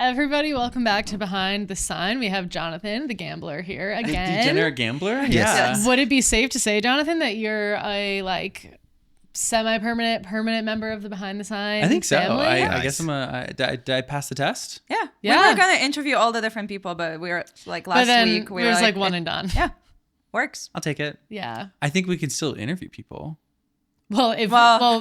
everybody. Welcome back to Behind the Sign. We have Jonathan, the gambler, here again. Degenerate gambler? Yes. Would it be safe to say, Jonathan, that you're a permanent member of the Behind the Sign I think so. family? I guess did I pass the test? Yeah. Yeah. We were going to interview all the different people, but we were last week. We were like one and done. Yeah. Works. I'll take it. Yeah. I think we can still interview people. Well,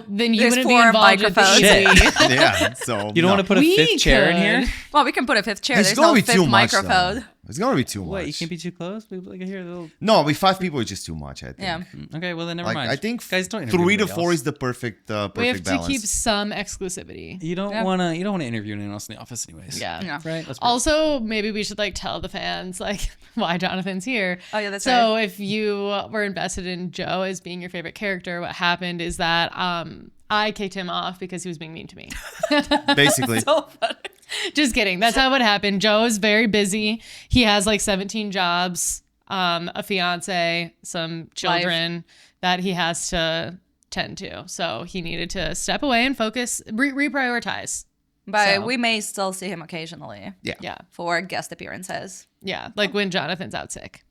then you there's wouldn't be 4 involved with the microphones. easy. Yeah, so You don't want to put a We fifth chair in could. here? Well, we can put a 5th chair. It's There's gonna no be 5th too much. microphone. Though. It's gonna be too much. What, you can't be too close? We like hear a little... No, with 5 people is just too much. I think. Yeah. Okay, well then never Like mind. I think guys don't interview 3 to anybody 4 else. is the perfect We have balance. to keep some exclusivity. You don't want to interview anyone else in the office, anyways. Yeah. Yeah. Right. Let's Also, maybe we should tell the fans why Jonathan's here. Oh, yeah, that's so right. if you were invested in Joe as being your favorite character, what happened is that I kicked him off because he was being mean to me. Basically. So funny. Just kidding. That's how it happened. Joe is very busy. He has 17 jobs, a fiance, some children that he has to tend to. So he needed to step away and focus, reprioritize. But So. we may still see him occasionally Yeah. Yeah. for guest appearances. Yeah. Like when Jonathan's out sick.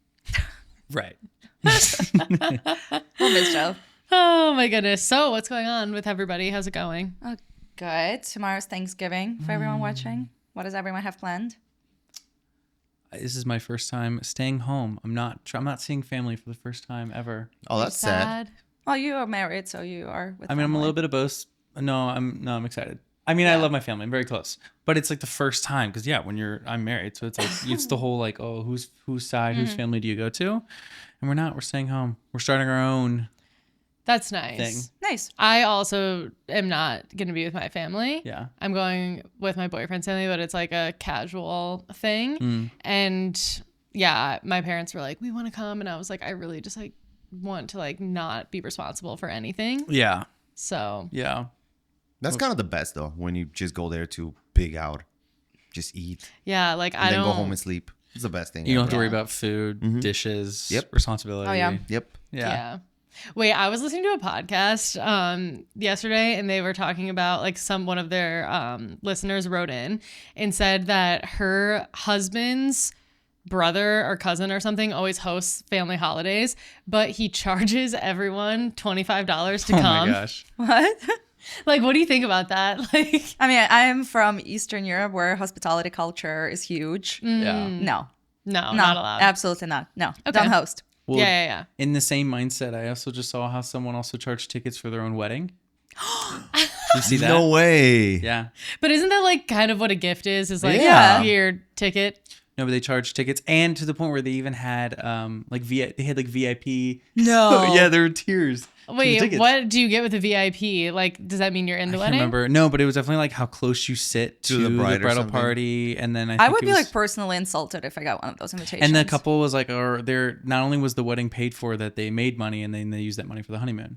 Right. We'll miss Joe. Oh my goodness. So what's going on with everybody? How's it going? Oh, good. Tomorrow's Thanksgiving for everyone watching. What does everyone have planned? This is my first time staying home. I'm not seeing family for the first time ever. Oh, that's sad. Well, you are married, so you are with I mean, I'm a family. little bit of both. I'm excited. I mean, I love my family. I'm very close, but it's the first time because when I'm married, so it's it's the whole whose side, whose family do you go to? And we're not. We're staying home. We're starting our own That's nice. thing. Nice. I also am not going to be with my family. Yeah. I'm going with my boyfriend's family, but it's a casual thing. And yeah, my parents were like, we want to come. And I was like, I really just want to not be responsible for anything. Yeah. So Yeah. That's kind of the best though, when you just go there to pig out, just eat, yeah, and I then don't go home and sleep. It's the best thing. You don't have ever. to worry about food, dishes, responsibility. Oh, yeah. Yep. Yeah. Wait, I was listening to a podcast yesterday and they were talking about one of their listeners wrote in and said that her husband's brother or cousin or something always hosts family holidays, but he charges everyone $25 to come. Oh my gosh. What? What do you think about that? I mean, I'm from Eastern Europe where hospitality culture is huge. Yeah. No, not allowed. Absolutely not. No, Okay. don't host. Well, Yeah. In the same mindset, I also just saw how someone also charged tickets for their own wedding. You see that? No way. Yeah. But isn't that kind of what a gift is Yeah. a weird ticket? No, but they charged tickets, and to the point where they even had they had VIP. No. Yeah, there were tiers. to the Wait, tickets. what do you get with a VIP? Does that mean you're in the I wedding? can't remember. No, but it was definitely how close you sit to the bride or bridal something. party, and then I I think would it be was, personally insulted if I got one of those invitations. and the couple was or they're not only was the wedding paid for, that they made money and then they used that money for the honeymoon.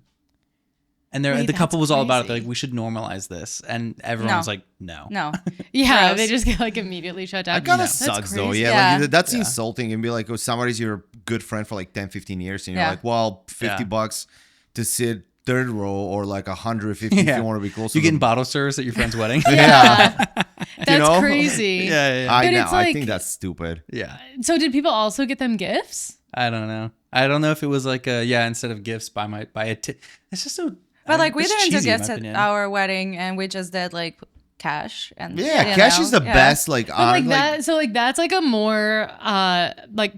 And Wait, the couple that's was all about it. They're crazy. like, we should normalize this, and everyone No. was like, no. No. Yeah, Gross. they just get immediately shut down. That kind of That's sucks though. crazy. Yeah, Yeah. that's insulting. And be like, oh, somebody's your good friend for 10, 15 years. And you're Yeah. like, well, $50 to sit third row or 150 if Yeah. you want to be close You to getting them. bottle service at your friend's wedding? Yeah. That's know? crazy. yeah. I But know. it's I think that's stupid. Yeah. So did people also get them gifts? I don't know. I don't know if it was instead of gifts, buy a ticket. It's just so. But we it's didn't do cheesy, in gifts my at opinion. our wedding, and we just did cash and Yeah, you cash know, is the yeah. best. But that, so that's a more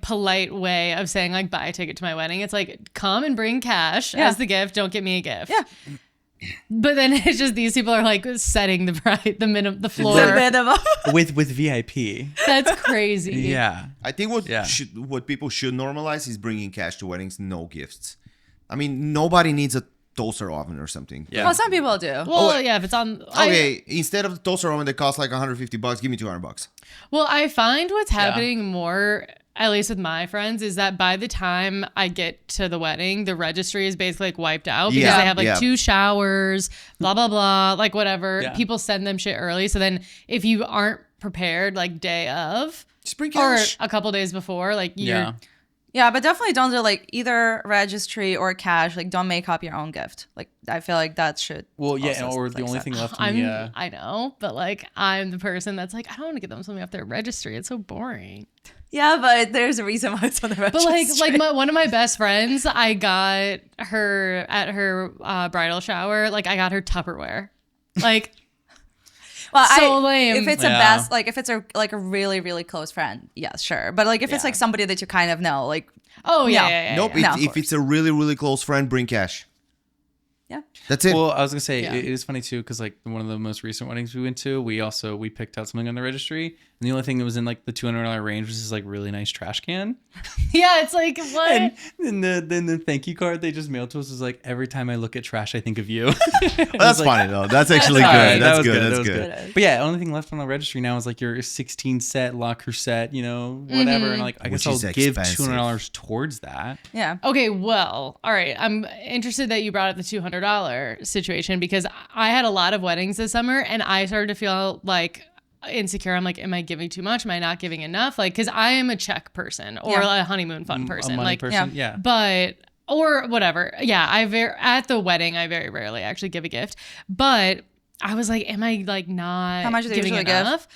polite way of saying buy a ticket to my wedding. It's come and bring cash Yeah. as the gift. Don't get me a gift. Yeah. But then it's just these people are setting the price, the floor. The minimum. with VIP. That's crazy. Yeah. I think what people should normalize is bringing cash to weddings, no gifts. I mean, nobody needs a toaster oven or something. Yeah. Well, some people do. Well, yeah, if it's on. Okay, instead of the toaster oven that costs $150, give me $200. Well, I find what's happening more, at least with my friends, is that by the time I get to the wedding, the registry is basically wiped out because Yeah, they have 2 showers, blah, blah, blah, whatever. Yeah. People send them shit early. So then if you aren't prepared day of Just bring or cash. a couple days before, you're Yeah, but definitely don't do like either registry or cash. Like, don't make up your own gift. Like, I feel like that should. Well, yeah, also, or the like, only set- thing left in the I know, but like I'm the person that's like I don't want to get them something off their registry. It's so boring. Yeah, but there's a reason why it's on the But registry. one of my best friends, I got her at her bridal shower. Like I got her Tupperware. Like well, so lame. If it's a Yeah. best, like if it's a really really close friend, yeah, sure. But like if it's Yeah. like somebody that you kind of know, like oh yeah, No. yeah, yeah, Nope. yeah. No, of If it's a really, really close friend, bring cash. yeah, That's it. Well, I was gonna say Yeah. it is funny too because like one of the most recent weddings we went to, we picked out something on the registry, and the only thing that was in like the $200 range was this like really nice trash can. Yeah, it's like what? And then the thank you card they just mailed to us was like, every time I look at trash, I think of you. That's funny though. That's actually All good. right, That's was good. That That's was good. But yeah, only thing left on the registry now is like your 16 set locker set, whatever. And like I Which guess I'll is give expensive. $200 towards that. yeah. Okay, well, all right. I'm interested that you brought up the $200 situation because I had a lot of weddings this summer and I started to feel like insecure. I'm like, am I giving too much? Am I not giving enough? Like, because I am a check person or Yeah. a honeymoon fund person. A money Like, person, yeah. but or whatever. Yeah, at the wedding, I very rarely actually give a gift. But I was like, am I like not How much do they giving usually give? enough?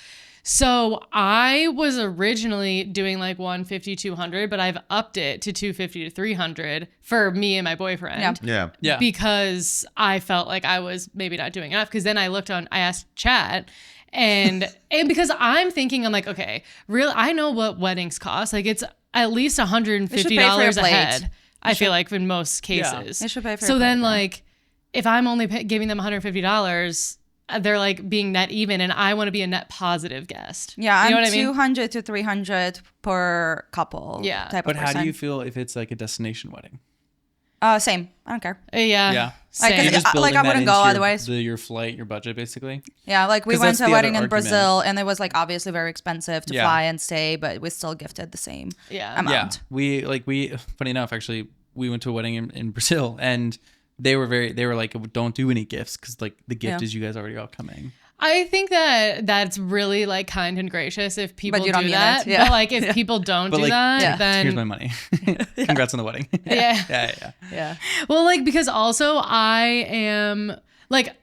So I was originally doing like 150, 200, but I've upped it to 250 to 300 for me and my boyfriend. Yeah. Yeah. Yeah. Because I felt like I was maybe not doing enough. Because then I asked chat, and because I'm thinking, I'm like, okay, I know what weddings cost. Like it's at least $150 a plate. head. I feel like in most cases. They should pay for So your then, plate, yeah. like, if I'm only giving them $150, they're like being net even, and I want to be a net positive guest. Yeah, you know I'm what I mean? 200 to 300 per couple. Yeah. type But of how person. do you feel if it's like a destination wedding? Same. I don't care. Yeah. Yeah. Same. Like, You're just I building that wouldn't into go your- otherwise. your flight, your budget, basically. Yeah, like we 'Cause went that's to a the wedding other in argument. Brazil, and it was like obviously very expensive to Yeah. fly and stay, but we still gifted the same Yeah. amount. Yeah, we funny enough, actually, we went to a wedding in Brazil, and they were like, don't do any gifts because like the gift Yeah. is you guys already all coming. I think that that's really like kind and gracious if people you don't do mean that. it. Yeah. But like if people don't But do like, that, Yeah. then here's my money. Congrats on the wedding. Yeah. yeah. Yeah. Well, like because also I am like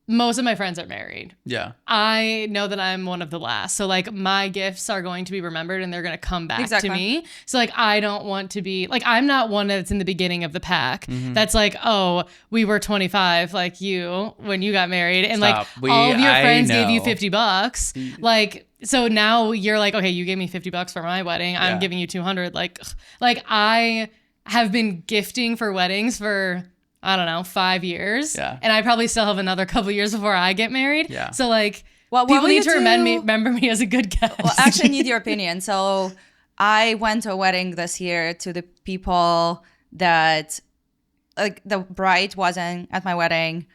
most of my friends are married. Yeah. I know that I'm one of the last. So like my gifts are going to be remembered and they're going to come back Exactly. to me. So like I don't want to be like I'm not one that's in the beginning of the pack. Mm-hmm. That's like, "Oh, we were 25 like you when you got married and like Stop. all of your I friends gave you know. $50." Like so now you're like, "Okay, you gave me $50 for my wedding. I'm Yeah. giving you 200." Like I have been gifting for weddings for I don't know, 5 years. Yeah. And I probably still have another couple years before I get married. Yeah. So like Well, what people will need you to remember me as a good guest. Well, I actually need your opinion. So I went to a wedding this year to the people that, like, the bride wasn't at my wedding,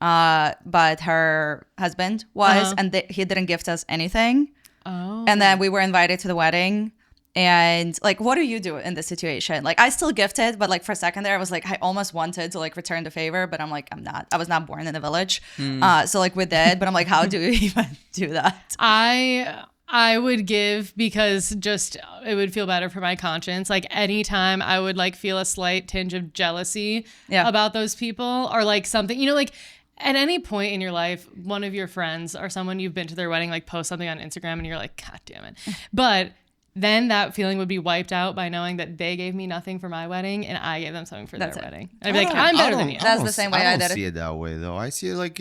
but her husband was, Uh-huh. and he didn't gift us anything. Oh. And then we were invited to the wedding. And like, what do you do in this situation? Like, I still gifted, but like for a second there, I was like, I almost wanted to like return the favor, but I'm like, I was not born in a village. So like we did, but I'm like, how do we even do that? I would give because just it would feel better for my conscience. Like anytime I would like feel a slight tinge of jealousy Yeah. about those people or like something, like at any point in your life, one of your friends or someone you've been to their wedding, like post something on Instagram and you're like, God damn it. But then that feeling would be wiped out by knowing that they gave me nothing for my wedding and I gave them something for That's their it. wedding. And I'd be like, I'm better than you. That's the same way I don't did it. see it that way though. I see it like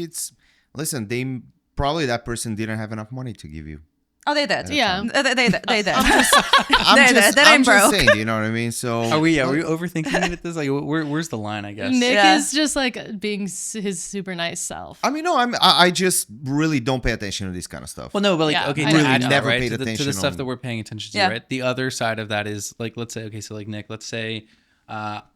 listen, they probably that person didn't have enough money to give you. Oh, they did. Yeah. They did. They did. I'm They did. That I'm ain't just broke. saying, you know what I mean? So Are we overthinking it at this? Like, where's the line? I guess. Nick Yeah. is just like being his super nice self. I mean, no, I just really don't pay attention to this kind of stuff. Well, no, but like, Yeah, okay, I to really add to that, never right? paid To the attention stuff on- that we're paying attention to, Yeah. right? The other side of that is like, let's say, okay, so like Nick, let's say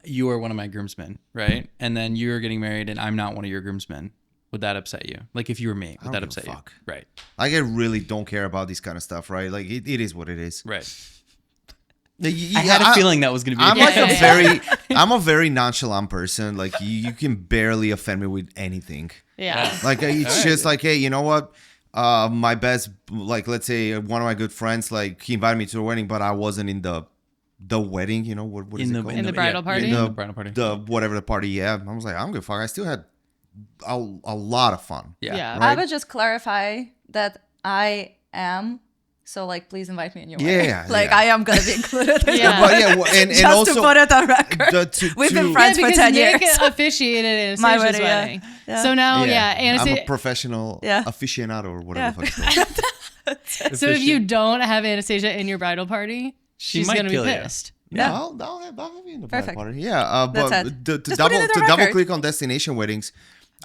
you are one of my groomsmen, right? And then you're getting married, and I'm not one of your groomsmen. Would that upset you? Like if you were me, would that don't give upset a you? fuck. Right, Like I really don't care about this kind of stuff, right? Like it is what it is. right. Yeah, I had a feeling that was going to be. I'm the like case. I'm a very nonchalant person. Like you can barely offend me with anything. Yeah. Like it's just like, hey, you know what? My best, like let's say one of my good friends, like he invited me to a wedding, but I wasn't in the the wedding, you know, what is it called? In the bridal party? In the bridal party. The whatever the party, yeah. I was like, I don't give a fuck. I still had a lot of fun. Yeah. I would just clarify that I am. So like, please invite me in your Yeah, wedding. yeah, Like yeah. I am gonna be included. Yeah. But yeah, and Just also to put it on record. We've been friends for because 10 Nick years. officiated My Anastasia's wedding, yeah. wedding. Yeah. So now, I'm Anastasia. a professional Yeah. aficionado or whatever Yeah. the fuck it's called. So if you don't have Anastasia in your bridal party, she's might gonna be kill you. pissed. Yeah, Yeah. I'll have you in the bridal Perfect. party. Yeah, but That's it. to Just put it in the double record. click on destination weddings,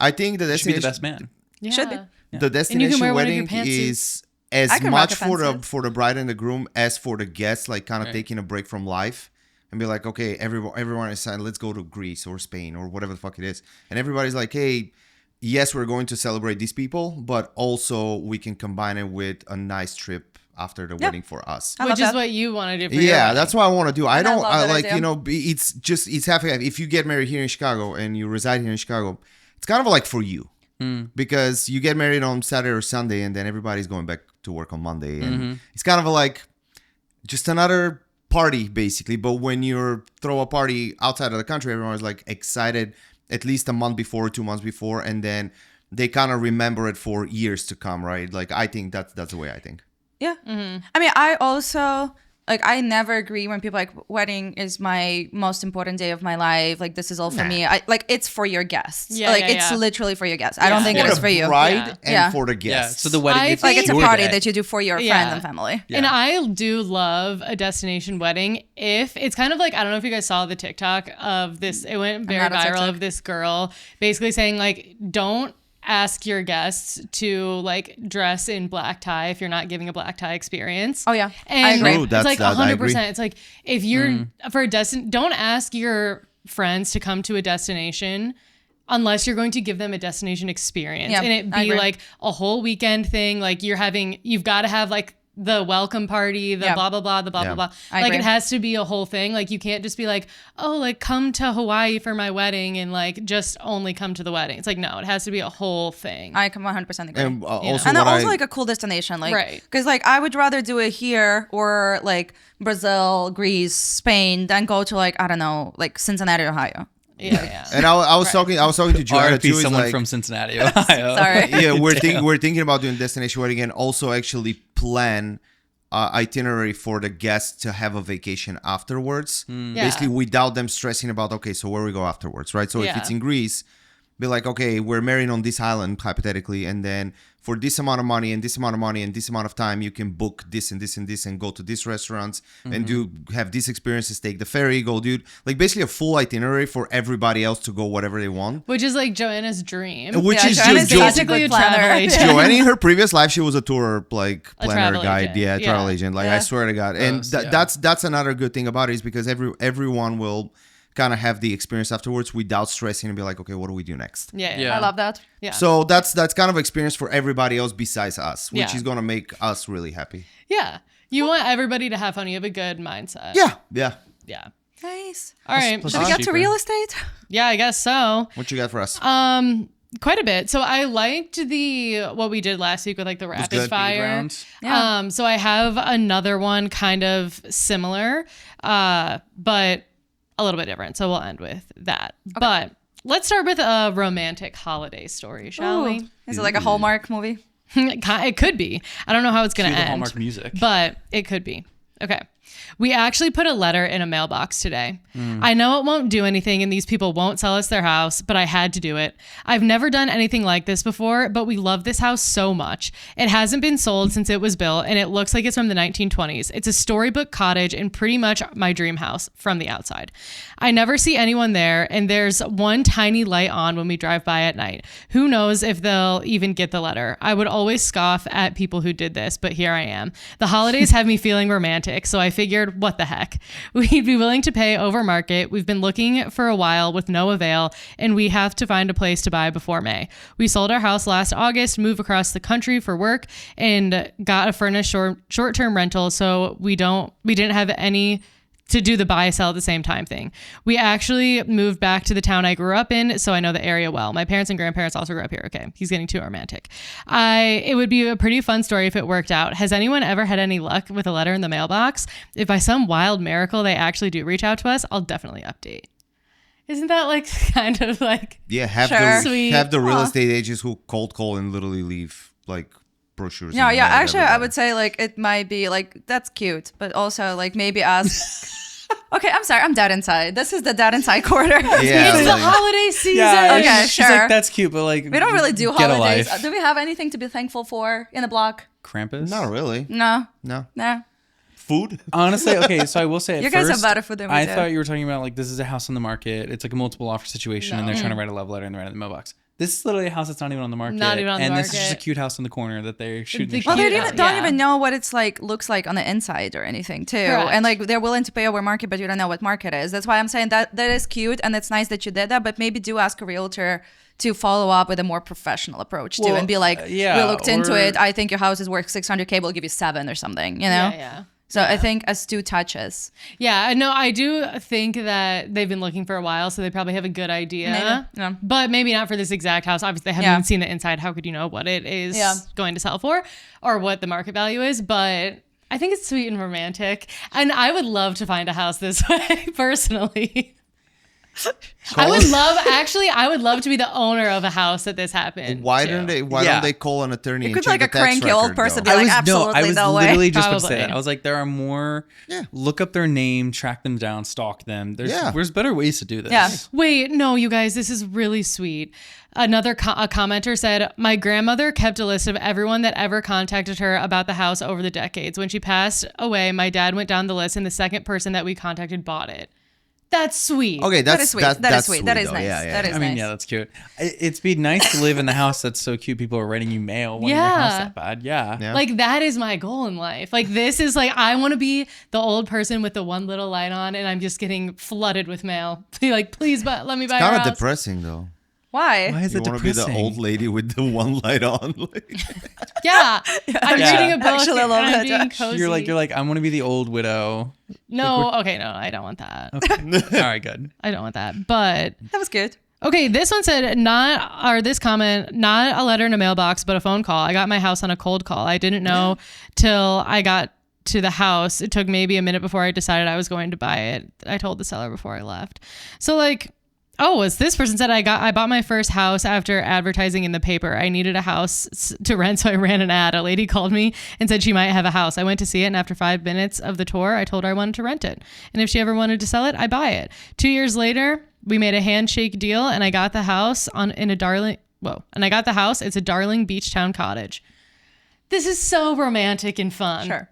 I think the You should be the destination best man. Yeah. Should be. the destination wear one of your wedding pantsuits. is as I can rock much a pantsuit. for the bride and the groom as for the guests, like kind of Right. taking a break from life and be like, okay, everyone is signed, let's go to Greece or Spain or whatever the fuck it is, and everybody's like, hey, yes, we're going to celebrate these people, but also we can combine it with a nice trip after the wedding for us. I love Which is that. what you want to do for your Yeah, wedding. that's what I want to do. I And I don't love I that like, idea. you know, it's half and half. If you get married here in Chicago and you reside here in Chicago, it's kind of like for you because you get married on Saturday or Sunday and then everybody's going back to work on Monday. And it's kind of like just another party basically. But when you throw a party outside of the country, everyone's like excited at least a month before, 2 months before. And then they kind of remember it for years to come, right? Like, I think that's the way I think. Yeah. I mean, I also like I never agree when people like wedding is my most important day of my life. Like this is all for me. I like it's for your guests. Yeah, like yeah, it's yeah. literally for your guests. I don't think it For is the for you. bride Yeah. and Yeah. for the Yeah. guests. So the wedding I is think- Like it's a your party day. that you do for your Yeah. friends and family. Yeah. And I do love a destination wedding if it's kind of like, I don't know if you guys saw the TikTok of this. It went very not on viral TikTok. of this girl basically saying like, don't ask your guests to like dress in black tie if you're not giving a black tie experience. Oh, yeah. I And agree. True, it's that's- like that- I agree. 100%. It's like if you're for a don't ask your friends to come to a destination unless you're going to give them a destination experience. Yeah, And it I be agree. like a whole weekend thing. Like you've got to have like the welcome party, the Yeah. blah, blah, blah, the blah, Yeah. blah, blah. I Like agree. it has to be a whole thing. Like you can't just be like, oh, like come to Hawaii for my wedding and like just only come to the wedding. It's like, no, it has to be a whole thing. I can 100% agree. And also And what then also I, like a cool destination, like Right. because like I would rather do it here or like Brazil, Greece, Spain, than go to like I don't know, like Cincinnati, Ohio. yeah, yeah. and I was talking to Joanna RFP too. Is someone like, from Cincinnati, Ohio. Sorry. yeah, we're thinking about doing destination wedding and also actually plan itinerary for the guests to have a vacation afterwards. Yeah. Basically, without them stressing about okay, so where we go afterwards, right? So if Yeah. it's in Greece, be like, okay, we're married on this island hypothetically, and then for this amount of money and this amount of money and this amount of time, you can book this and this and this and go to these restaurants and have these experiences, take the ferry, go, dude. Like basically a full itinerary for everybody else to go whatever they want. Which is like Joanna's dream. Which Yeah, is Joanna's just such a basically good a planner. travel agent. Joanna in her previous life, she was a tour like A planner travel guide, agent. yeah, travel Yeah. agent. Like Yeah. I swear to God, and Yeah. that's another good thing about it is because everyone will kind of have the experience afterwards without stressing and be like, okay, what do we do next? Yeah. Yeah. I love that. Yeah. So that's kind of experience for everybody else besides us, which Yeah. is gonna make us really happy. Yeah. You want everybody to have fun. You have a good mindset. Yeah, yeah. Yeah. Nice. All right. plus- Should we get to cheaper. real estate? Yeah, I guess so. What you got for us? Quite a bit. So I liked what we did last week with like the rapid good. fire. Round. Yeah. So I have another one kind of similar, but a little bit different. So we'll end with that. But let's start with a romantic holiday story, shall we? Is it like a Hallmark movie? It could be. I don't know how it's going Cue to the end. Hallmark music. But it could be. Okay. We actually put a letter in a mailbox today. I know it won't do anything and these people won't sell us their house, but I had to do it. I've never done anything like this before, but we love this house so much. It hasn't been sold since it was built and it looks like it's from the 1920s. It's a storybook cottage and pretty much my dream house from the outside. I never see anyone there and there's one tiny light on when we drive by at night. Who knows if they'll even get the letter. I would always scoff at people who did this, but here I am. The holidays have me feeling romantic, so I figured, what the heck? We'd be willing to pay over market. We've been looking for a while with no avail, and we have to find a place to buy before May. We sold our house last August, moved across the country for work, and got a furnished short-term rental, so we didn't have any to do the buy sell at the same time thing. We actually moved back to the town I grew up in, so I know the area well. My parents and grandparents also grew up here. Okay, he's getting too romantic. It would be a pretty fun story if it worked out. Has anyone ever had any luck with a letter in the mailbox? If by some wild miracle they actually do reach out to us, I'll definitely update. Isn't that like kind of like have the real estate agents who cold call and literally leave like brochures. Yeah, actually I would say like it might be like that's cute, but also like maybe ask okay, I'm sorry, I'm dead inside. This is the dead inside corner. Yeah, it's the holiday season. Yeah, Okay, she's sure. like, that's cute, but like We don't really do get a holidays. life. Do we have anything to be thankful for in the block? Krampus? Not really. No. No. Food? Honestly, okay, so I will say at You guys have first, better food than we I do. thought you were talking about like this is a house on the market. It's like a multiple offer situation and they're trying to write a love letter and they're in the mailbox. This is literally a house that's not even on the market. Not even on the and this is just a market. cute house in the corner that they're shooting. The the Well, shit they cute- at. don't yeah. even know what it's like looks like on the inside or anything too. Correct. And like they're willing to pay over market, but you don't know what market is. That's why I'm saying that is cute and it's nice that you did that, but maybe do ask a realtor to follow up with a more professional approach too Well, and be like, yeah, we looked into or- it. I think your house is worth 600K. We'll give you 7 or something, you know? Yeah. So I think as 2 touches. Yeah, no, I do think that they've been looking for a while, so they probably have a good idea. Maybe, yeah. But maybe not for this exact house. Obviously, they haven't Yeah. even seen the inside. How could you know what it is Yeah. going to sell for or what the market value is? But I think it's sweet and romantic. And I would love to find a house this way, personally. I would love to be the owner of a house that this happened. Why to. don't they Yeah. call an attorney and could check like the a tax cranky old record, person though? be like, absolutely I was no way. literally just about to say Probably. that. I was like, there are more. Yeah. Look up their name, track them down, stalk them. There's better ways to do this. Yeah. Wait, no, you guys, this is really sweet. Another a commenter said, my grandmother kept a list of everyone that ever contacted her about the house over the decades. When she passed away, my dad went down the list and the second person that we contacted bought it. That's sweet. Okay, That is sweet. That is that's sweet. That is though. nice. Yeah, yeah. That is I mean, nice. yeah, that's cute. It's be nice to live in the house that's so cute. People are writing you mail wanting your house Yeah. that bad. Yeah. Yeah. Like that is my goal in life. Like this is like I want to be the old person with the one little light on, and I'm just getting flooded with mail. Be like, please, but let me buy your Kind of house. depressing though. Why? Why is You it want to be the depressing? old lady with the one light on. Yeah, I'm Yeah. reading a book Actually, I and love I'm that, being Josh. cozy. You're like, I want to be the old widow. no, okay, no, I don't want that. All right, good. I don't want that. But That was good. okay, this one said this comment, not a letter in a mailbox, but a phone call. I got my house on a cold call. I didn't know till I got to the house. It took maybe a minute before I decided I was going to buy it. I told the seller before I left. So like, as this person said, I bought my first house after advertising in the paper. I needed a house to rent, so I ran an ad. A lady called me and said she might have a house. I went to see it, and after 5 minutes of the tour, I told her I wanted to rent it. And if she ever wanted to sell it, I buy it. 2 years later, we made a handshake deal, and I got the house It's a darling beach town cottage. This is so romantic and fun. Sure.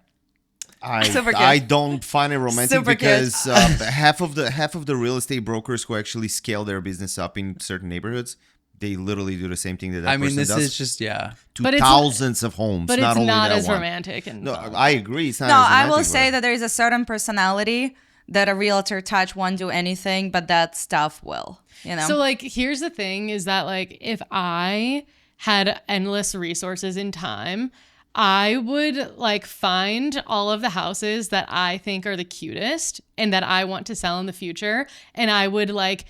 I Super good. don't find it romantic Super good. because half of the real estate brokers who actually scale their business up in certain neighborhoods, they literally do the same thing that I mean, person this does is just to But it's- thousands of homes. But not it's only not that as one. romantic and No, fun. I agree. It's not. No, as I will romantic, say but- that there is a certain personality that a realtor touch won't do anything, but that stuff will. You know. So like here's the thing is that like if I had endless resources in time, I would like find all of the houses that I think are the cutest and that I want to sell in the future, and I would like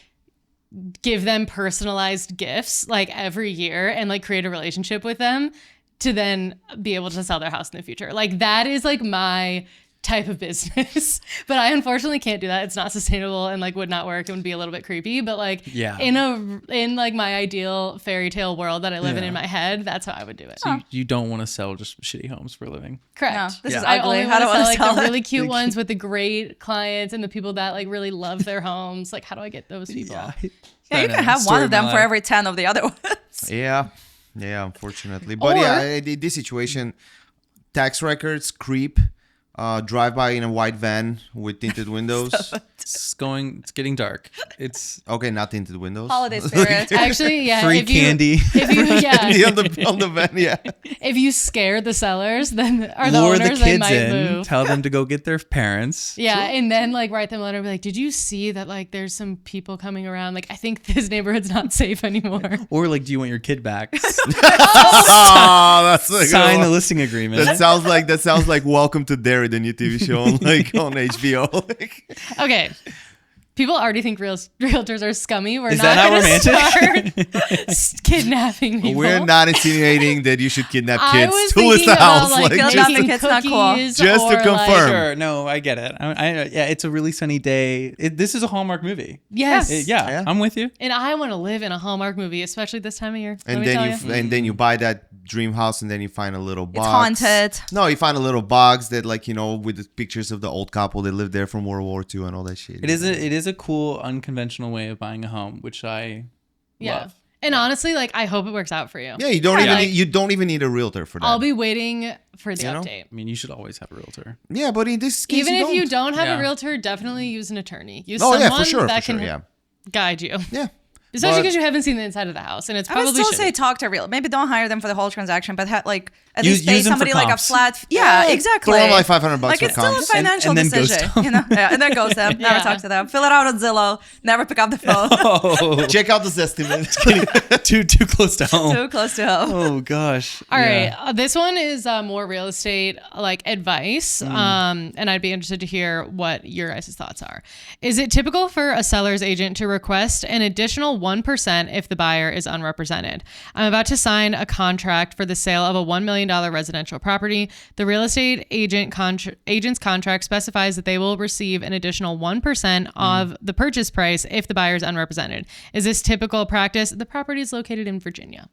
give them personalized gifts like every year and like create a relationship with them to then be able to sell their house in the future. Like that is like my type of business. But I unfortunately can't do that. It's not sustainable and like would not work. It would be a little bit creepy. But like Yeah. in like my ideal fairy tale world that I live in my head, that's how I would do it. You don't want to sell just shitty homes for a living. Correct. No, this is I ugly. only How want do to I sell like sell the it? really cute ones with the great clients and the people that like really love their homes. Like how do I get those people? yeah, you can have one of them for every 10 of the other ones. Yeah, unfortunately. But Or- yeah, this situation, tax records, creep, drive by in a white van with tinted windows. It's getting dark. It's Okay, not tinted windows. Holiday spirit. Actually, yeah. free if you, candy. If you, yeah. on the van, yeah. If you scare the sellers, then or the Lure owners, the they kids might in, move. tell them to go get their parents. Yeah, and then like write them a letter, and be like, "Did you see that? Like, there's some people coming around. Like, I think this neighborhood's not safe anymore." Or like, do you want your kid back? Oh, that's like Sign the listing agreement. That sounds like Welcome to Derry, the new TV show on HBO. Like, Okay. People already think realtors are scummy. We're Is not that going not to start kidnapping people. we're not insinuating that you should kidnap I kids was to list thinking the house. about like Like, Kidnap making the kids not cool. cookies Just to or, confirm. Like, Sure, no, I get it. Yeah, it's a really sunny day. This is a Hallmark movie. yes. Yeah, I'm with you. And I want to live in a Hallmark movie, especially this time of year. Let and me then tell you and then you buy that dream house, and then you find a little It's box. haunted. No, you find a little box that, like, with the pictures of the old couple that lived there from World War II and all that shit. It is a cool, unconventional way of buying a home, which I love. And honestly, like, I hope it works out for you. Yeah, you don't Yeah, even like- you don't even need a realtor for that. I'll be waiting for the You know? update. I mean, you should always have a realtor. Yeah, but in this case, Even if you don't have Yeah. a realtor, definitely use an attorney. Use Oh someone yeah, for sure, that for sure. can Yeah, guide you. yeah. Especially But- because you haven't seen the inside of the house, and it's I would probably still shitty. say talk to a real. Maybe don't hire them for the whole transaction, but at Use- least pay use them for somebody like a comps. flat. Yeah, exactly. Throw them like $500 Like for it's still a comps. financial And then ghost decision, them. you know. Yeah, and then ghost them. Never Yeah. talk to them. Fill it out on Zillow. Never pick up the phone. Oh, Check out this estimate. too close to home. Too close to home. Oh gosh. All right, Yeah. this one is more real estate like advice, and I'd be interested to hear what your guys' thoughts are. Is it typical for a seller's agent to request an additional 1% if the buyer is unrepresented? I'm about to sign a contract for the sale of a $1 million residential property. The real estate agent's contract specifies that they will receive an additional 1% of the purchase price if the buyer is unrepresented. Is this typical practice? The property is located in Virginia.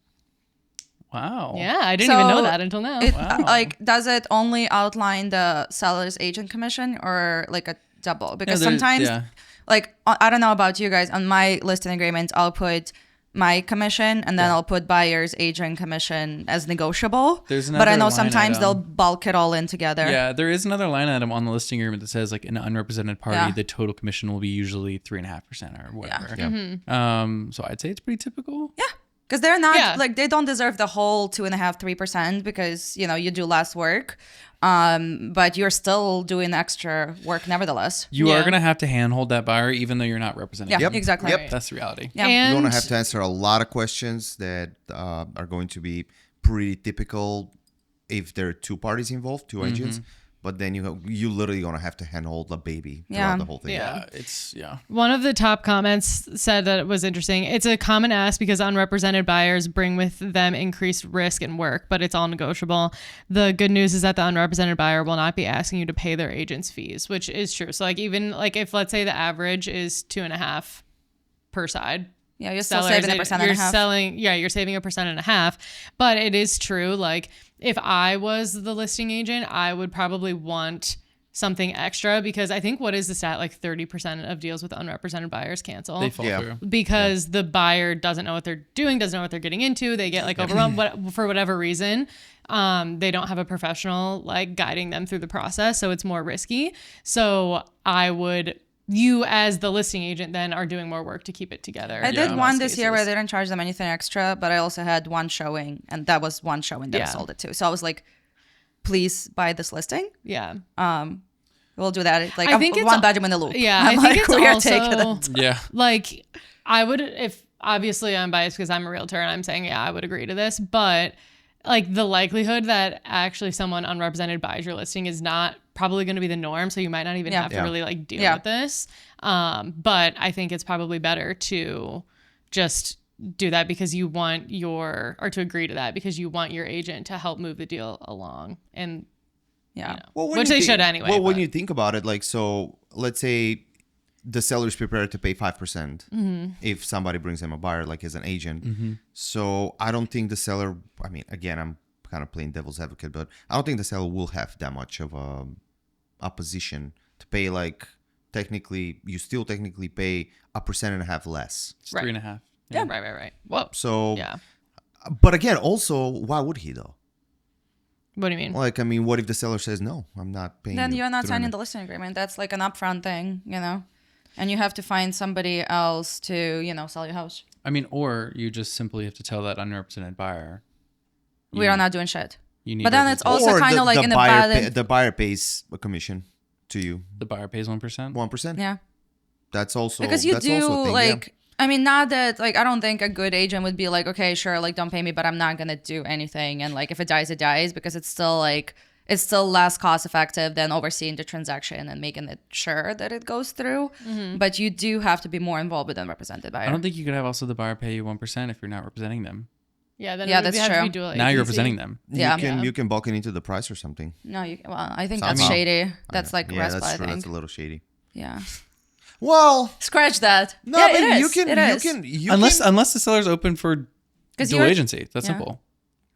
Wow. Yeah, I didn't even know So that until now. Like, does it only outline the seller's agent commission or like a double? Because there's- sometimes, yeah. like, I don't know about you guys. On my listing agreement, I'll put my commission and then I'll put buyer's agent commission as negotiable. There's but I another know line sometimes item. they'll bulk it all in together. Yeah, there is another line item on the listing agreement that says like an unrepresented party, Yeah. the total commission will be usually 3.5% or whatever. Yeah. So I'd say it's pretty typical. Yeah. Because they're not Yeah. like they don't deserve the whole 2.5%, 3% because you do less work, but you're still doing extra work nevertheless. You Yeah. are gonna have to handhold that buyer even though you're not representing. Yeah, them. exactly. Yep. That's the reality. Yeah. And You're going to have to answer a lot of questions that are going to be pretty typical if there are two parties involved, two agents. But then you literally going to have to handhold a baby throughout Yeah. the whole thing. Yeah. Yeah. one of the top comments said that it was interesting. It's a common ask because unrepresented buyers bring with them increased risk and work, but it's all negotiable. The good news is that the unrepresented buyer will not be asking you to pay their agent's fees, which is true. So like even like if let's say the average is 2.5 per side. Yeah, you're still sellers, saving a percent and a half. You're saving 1.5%. But it is true. Like if I was the listing agent, I would probably want something extra because I think what is the stat? Like 30% of deals with unrepresented buyers cancel They fall Yeah. through. because the buyer doesn't know what they're doing, doesn't know what they're getting into. They get like overwhelmed for whatever reason. They don't have a professional like guiding them through the process. So it's more risky. So you as the listing agent then are doing more work to keep it together. I did in one most this year where I cases. didn't charge them anything extra, but I also had one showing, and that was one showing that I Yeah. sold it to. So I was like, please buy this listing. Yeah. We'll do that. Like, I think I'm it's one bedroom in the loop. Yeah, I'm I like, think we are it's taking also it. Yeah. like I would if obviously I'm biased because I'm a realtor and I'm saying yeah I would agree to this, but like the likelihood that actually someone unrepresented buys your listing is not probably going to be the norm, so you might not even Yeah. have to Yeah. really like deal Yeah. with this. But I think it's probably better to just do that because you want to agree to that because you want your agent to help move the deal along and Yeah. Well, when which you they think- should anyway. Well, when but- you think about it, like, so let's say the seller is prepared to pay 5% if somebody brings them a buyer, like as an agent. So I don't think the seller, I mean, again, I'm kind of playing devil's advocate, but I don't think the seller will have that much of a position to pay. Like, you still technically pay 1.5% less. It's Right. 3.5. yeah, right. Whoa. So, Yeah. but again, also, why would he though? What do you mean? Like, I mean, what if the seller says no? I'm not paying. Then you're not signing 300. the listing agreement. That's like an upfront thing, And you have to find somebody else to, sell your house. I mean, or you just simply have to tell that unrepresented buyer. We are not doing shit. You need But then it's also Or kind of like in the balance. the buyer pays a commission to you. the buyer pays 1%. 1%. Yeah. That's also Because you that's do also a thing, like, I mean, not that like I don't think a good agent would be like, okay, sure, like don't pay me, but I'm not gonna do anything. And like if it dies, it dies, because it's still less cost effective than overseeing the transaction and making it sure that it goes through. But you do have to be more involved with the represented buyer. I don't think you could have also the buyer pay you 1% if you're not representing them. Yeah, then Yeah, it would that's have to be true. dual Now you're agency. representing them. Yeah. You can bulk it into the price or something. No, well, I think Somehow. that's shady. That's like Yeah, RESPA, that's I true. think. That's a little shady. Yeah. Well, Scratch that. no, yeah, but it you is. can It is. Unless the seller's open for 'Cause dual you're- agency. That's yeah. simple.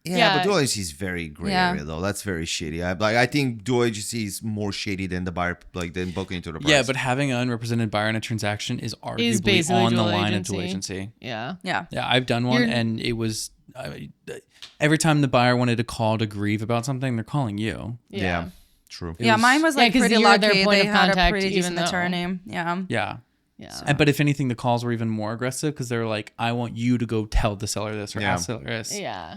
Yeah, Yeah. but dual agency is very gray Yeah. area though. That's very shady. I think dual agency is more shady than the buyer, like than bulking into the price. Yeah, but having an unrepresented buyer in a transaction is arguably basically on the dual line of agency. dual agency. Yeah. Yeah. Yeah, I've done one, You're- and it was every time the buyer wanted to call to grieve about something, they're calling you. yeah, true. Yeah, mine was like 'cause pretty you're their lucky. point They of had a contact pretty even decent though- attorney. Yeah. Yeah. Yeah. But if anything, the calls were even more aggressive because they're like, "I want you to go tell the seller this or Yeah. ask the seller this." Yeah.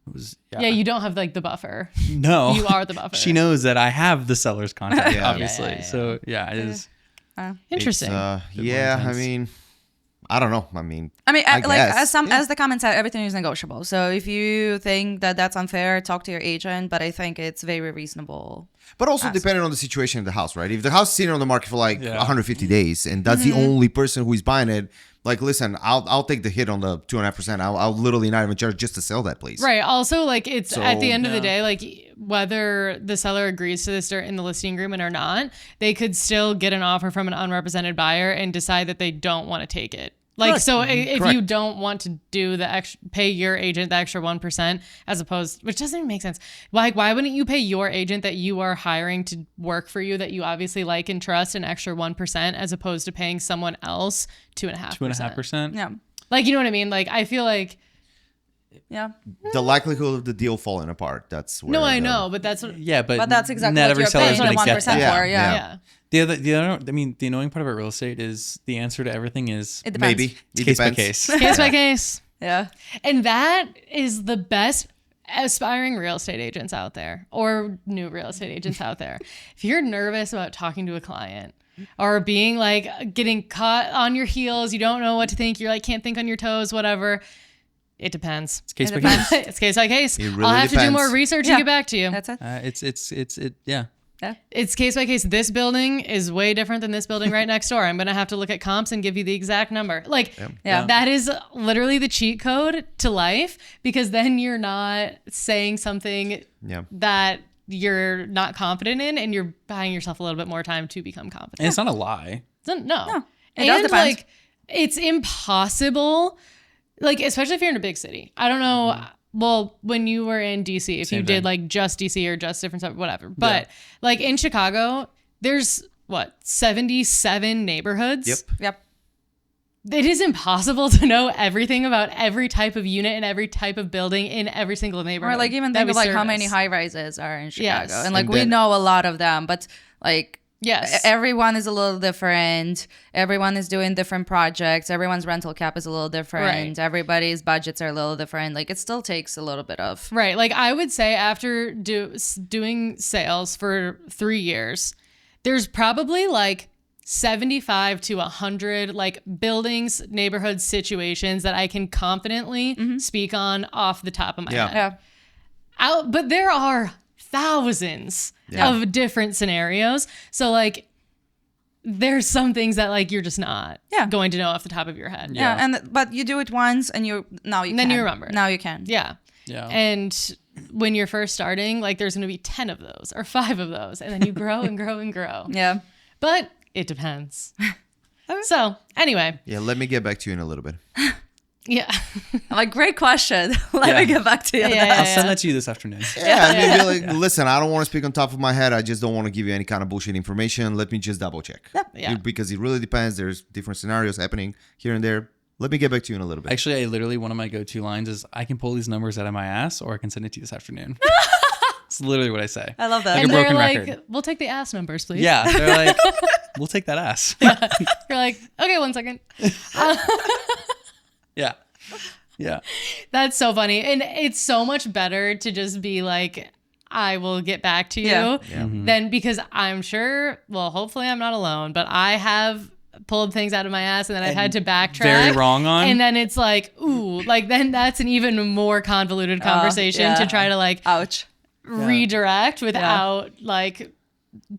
It was, Yeah, you don't have like the buffer. no, You are the buffer. She knows that I have the seller's contact, Yeah. obviously. Yeah. So yeah, it is. Interesting. Yeah, I intense. mean, I don't know. I mean, I like guess. as the comment said, everything is negotiable. So if you think that that's unfair, talk to your agent. But I think it's very reasonable. but also depending on the situation in the house, right? If the house is sitting on the market for like Yeah. 150 days and that's the only person who is buying it, like, listen, I'll take the hit on the 2.5%. I'll literally not even charge just to sell that place. Right. Also, like it's So, at the end of the yeah. day, like whether the seller agrees to this in the listing agreement or not, they could still get an offer from an unrepresented buyer and decide that they don't want to take it. Like, Correct. so if Correct. you don't want to do the extra, pay your agent the extra 1% as opposed, which doesn't even make sense. Like, why wouldn't you pay your agent that you are hiring to work for you, that you obviously like and trust, an extra 1% as opposed to paying someone else 2.5%? 2.5%. Yeah. Like, you know what I mean? Like, I feel like, Yeah. The likelihood of the deal falling apart, that's where no, I the- know, but that's what, Yeah, but But that's exactly not what every you're seller paying is the going to get 1% that. for. Yeah. yeah. The other, I mean, the annoying part about real estate is the answer to everything is It depends. Maybe. it's It case by depends. case. Case by case. Yeah. And that is the best aspiring real estate agents out there, or new real estate agents out there. If you're nervous about talking to a client or being like getting caught on your heels, you don't know what to think, you're like can't think on your toes, whatever. It depends. It's case It by depends. case. It's case by case. It really I'll have to do depends. more research Yeah. and get back to you. That's it. Yeah. It's case by case. This building is way different than this building right next door. I'm going to have to look at comps and give you the exact number. Like, Yeah. that is literally the cheat code to life, because then you're not saying something Yeah. that you're not confident in, and you're buying yourself a little bit more time to become And confident. it's not a lie. No. It does And depend. like, it's impossible, like, especially if you're in a big city. I don't know. Well, when you were in DC, if Same you did thing. like just DC or just different stuff, whatever. But like in Chicago, there's what, 77 neighborhoods? Yep. Yep. It is impossible to know everything about every type of unit and every type of building in every single neighborhood. Or like even that think we of like how service. many high rises are in Chicago. Yes. And like And we then- know a lot of them, but like Yes. everyone is a little different. Everyone is doing different projects. Everyone's rental cap is a little different. Right. Everybody's budgets are a little different. Like it still takes a little bit of Right. Like I would say after doing sales for 3 years, there's probably like 75 to 100 like buildings, neighborhood situations that I can confidently speak on off the top of my Yeah. head. yeah. But there are thousands Yeah. of different scenarios. So like there's some things that like you're just not Yeah. going to know off the top of your head. Yeah. And but you do it once and you And then can. you remember. Now you can. Yeah. Yeah. And when you're first starting, like there's going to be 10 of those or 5 of those, and then you grow and grow and grow. Yeah. But it depends. So anyway, Yeah, let me get back to you in a little bit. yeah. I'm like, great question. Let Yeah. me get back to you. on Yeah, that. I'll send that to you this afternoon. Yeah, I mean, be like, listen, I don't want to speak on top of my head. I just don't want to give you any kind of bullshit information. Let me just double check. Yeah. Because it really depends. There's different scenarios happening here and there. Let me get back to you in a little bit. Actually, one of my go-to lines is I can pull these numbers out of my ass, or I can send it to you this afternoon. It's literally what I say. I love that. Like And a they're broken like, record. we'll take the ass numbers, please. Yeah, they're like, we'll take that ass. You're like, okay, 1 second. Yeah. Yeah. That's so funny. And it's so much better to just be like, I will get back to you Yeah. than because I'm sure, well, hopefully I'm not alone, but I have pulled things out of my ass and then I've had to backtrack. Very wrong on. And then it's like, ooh, like then that's an even more convoluted conversation yeah. to try to like Ouch. redirect without like,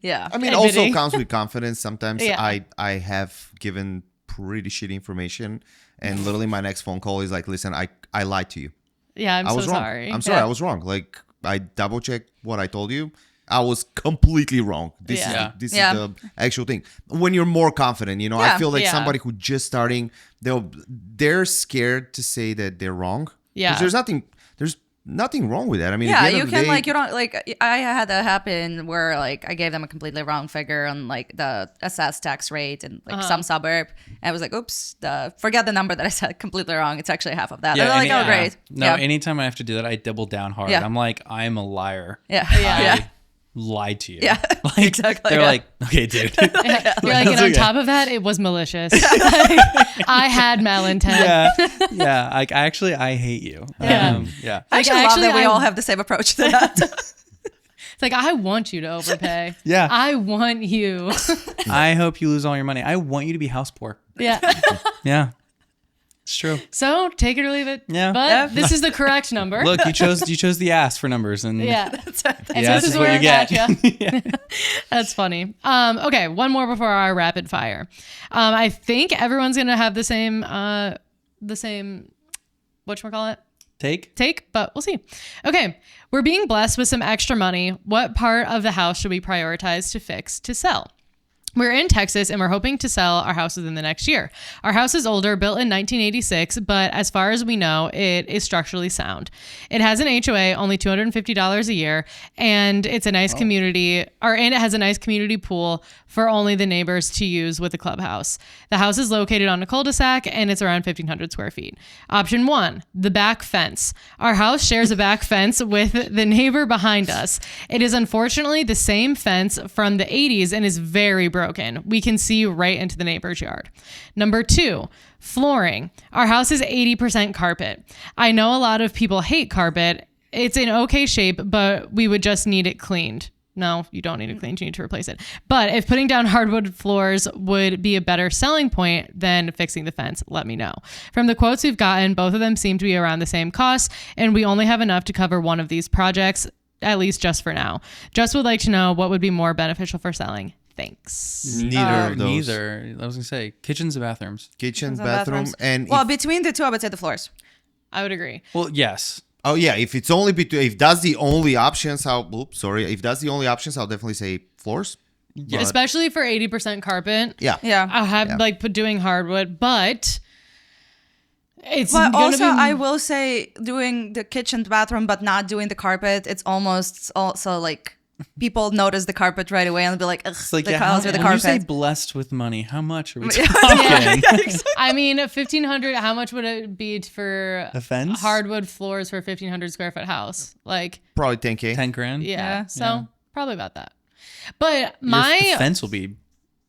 Yeah. I mean, admitting. also comes with confidence. Sometimes Yeah. I have given pretty shitty information, and literally my next phone call is like, listen, I lied to you. yeah, I'm I so was wrong. sorry. I'm sorry, Yeah. I was wrong. Like I double checked what I told you. I was completely wrong. This Yeah. is Yeah. the actual thing. When you're more confident, you know, I Yeah. feel like Yeah. somebody who just starting, they're scared to say that they're wrong. 'Cause Yeah. there's nothing wrong with that. I mean, at Yeah, the end you of the can day, like you don't like I had that happen where like I gave them a completely wrong figure on like the assessed tax rate and like some suburb, and I was like, oops, forget the number that I said completely wrong. It's actually half of that. And they're like, oh great. No, Yeah. anytime I have to do that, I double down hard. Yeah. I'm like, I'm a liar. Yeah. Yeah. Yeah. I lied to you. Yeah. Like, Exactly, They're yeah. like, okay, dude. You're like, and on okay. top of that, it was malicious. I had malintent. yeah. Yeah. Like, actually, I hate you. Yeah. Yeah. I actually love actually, that we I- all have the same approach to that. It's like, I want you to overpay. Yeah. I want you. I hope you lose all your money. I want you to be house poor. Yeah. Yeah. It's true. So take it or leave it. Yeah. But Yeah. this is the correct number. Look, you chose the ass for numbers, and Yeah. the And ass this is is what where you I get. gotcha. That's funny. Okay, one more before our rapid fire. I think everyone's gonna have the same whatchamacallit? Take, but we'll see. Okay, we're being blessed with some extra money. What part of the house should we prioritize to fix to sell? We're in Texas and we're hoping to sell our house within the next year. Our house is older, built in 1986, but as far as we know, it is structurally sound. It has an HOA, only $250 a year, and it's a nice community, and it has a nice community pool for only the neighbors to use with the clubhouse. The house is located on a cul-de-sac and it's around 1,500 square feet. Option 1, the back fence. Our house shares a back fence with the neighbor behind us. It is unfortunately the same fence from the 80s and is very broken. We can see right into the neighbor's yard. Number 2, flooring. Our house is 80% carpet. I know a lot of people hate carpet. It's in okay shape, but we would just need it cleaned. No, you don't need it cleaned. You need to replace it. But if putting down hardwood floors would be a better selling point than fixing the fence, let me know. From the quotes we've gotten, both of them seem to be around the same cost, and we only have enough to cover one of these projects, at least just for now. Just would like to know what would be more beneficial for selling. Thanks. neither of those. Neither. I was gonna say kitchens and bathrooms. Kitchen, And bathroom, bathrooms. and Well, if- between the two, I would say the floors. I would agree. Well, yes. oh yeah, if it's only if that's the only options, if that's the only options, I'll definitely say floors. But- Especially for 80% carpet. yeah. Yeah. I'll have like doing hardwood, but it's But gonna also, be, I will say doing the kitchen, bathroom, but not doing the carpet. It's almost also like people notice the carpet right away and they'll be like, ugh, It's like the yeah, tiles with the when you say carpet. blessed with money, how much are we Yeah. talking? I mean, 1,500. How much would it be for A fence? hardwood floors for a 1,500 square foot house? Like, Probably 10K. 10 grand. yeah. Yeah. So probably about that. But Your my fence will be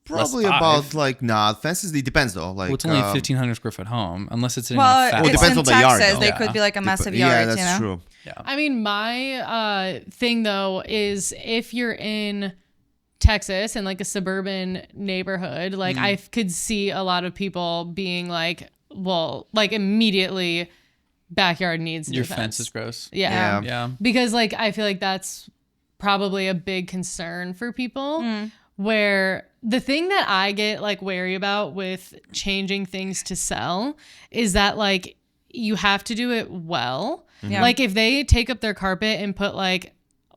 Probably less about five. like fences. It depends though. Like Well, it's only a 1,500 square foot home, unless it's in a Well, fat Well, it it's depends in on the yard, Texas. though. They Yeah. could be like a massive yeah, yard. that's you know? true. I mean, my thing though is if you're in Texas in like a suburban neighborhood, like I could see a lot of people being like, well, like immediately backyard needs Your new fence is gross. Yeah. Yeah. Yeah. Because like I feel like that's probably a big concern for people where the thing that I get like wary about with changing things to sell is that like you have to do it well. Yeah. Like if they take up their carpet and put like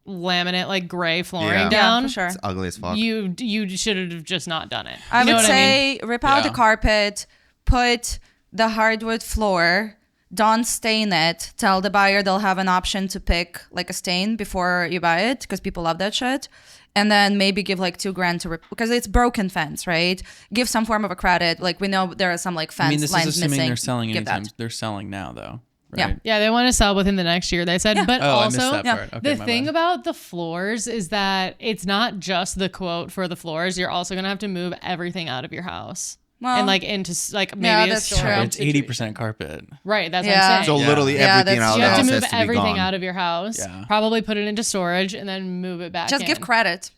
laminate like gray flooring Yeah. Yeah, down, for sure. It's ugly as fuck. you should have just not done it. I You know would what mean? say rip out Yeah. the carpet, put the hardwood floor, don't stain it. Tell the buyer they'll have an option to pick like a stain before you buy it because people love that shit. And then maybe give like $2,000 to because it's broken fence, right? Give some form of a credit. Like we know there are some like fence I mean, this lines is assuming missing. they're selling Give anytime. that. They're selling now, though. right? Yeah, they want to sell within the next year, they said. Yeah. But Oh, I missed also, that part. Okay, the my thing bad. about the floors is that it's not just the quote for the floors. You're also going to have to move everything out of your house. Well, And like into like maybe yeah, a that's storage true. It's situation. 80% carpet. Right, that's Yeah. what I'm So saying. Yeah. literally Yeah, everything that's out of You the have to house move has to be everything gone. out of your house, Yeah. probably put it into storage, and then move it back just in. give credit.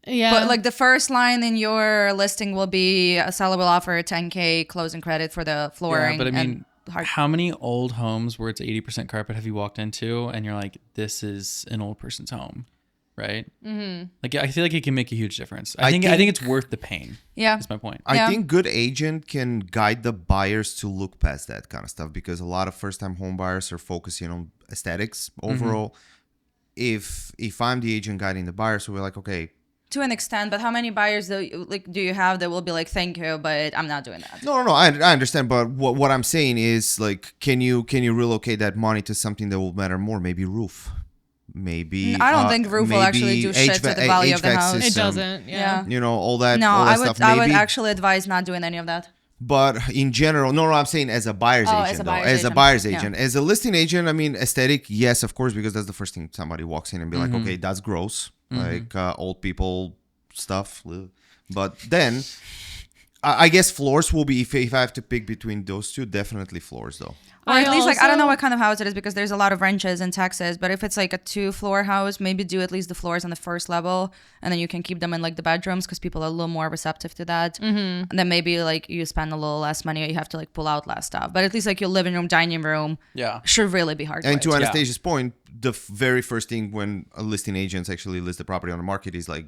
Yeah. But like the first line in your listing will be a seller will offer 10K closing credit for the flooring. Yeah, but I mean, and hard. how many old homes where it's 80% carpet have you walked into and you're like, this is an old person's home, right? Mm-hmm. Like, I feel like it can make a huge difference. I think it's worth the pain. Yeah. That's my point. I Yeah. think good agent can guide the buyers to look past that kind of stuff because a lot of first-time home buyers are focusing on aesthetics overall. If I'm the agent guiding the buyers, so we're like, okay, To an extent, but how many buyers do you have that will be like, thank you, but I'm not doing that? no, I understand, but what I'm saying is like, can you relocate that money to something that will matter more? Maybe roof, maybe. I don't think roof will actually do shit to the value of the house. it system, doesn't. Yeah. Yeah. You know, all that. No, all that I would stuff. Maybe, I would actually advise not doing any of that. But in general, no, I'm saying as a buyer's Oh, agent, as a though. buyer's As a agent. buyer's Yeah. agent. As a listing agent, I mean, aesthetic, yes, of course, because that's the first thing somebody walks in and be like, okay, that's gross. Like old people stuff. But then, I guess floors will be, if I have to pick between those two, definitely floors, though. Or at least like I don't know also- what kind of house it is because there's a lot of ranches in Texas. But if it's like a 2-floor house, maybe do at least the floors on the first level, and then you can keep them in like the bedrooms because people are a little more receptive to that. Mm-hmm. And then maybe like you spend a little less money, or you have to like pull out less stuff. But at least like your living room, dining room, Yeah. should really be hard. And to to Anastasia's point, the very first thing when a listing agents actually list the property on the market is like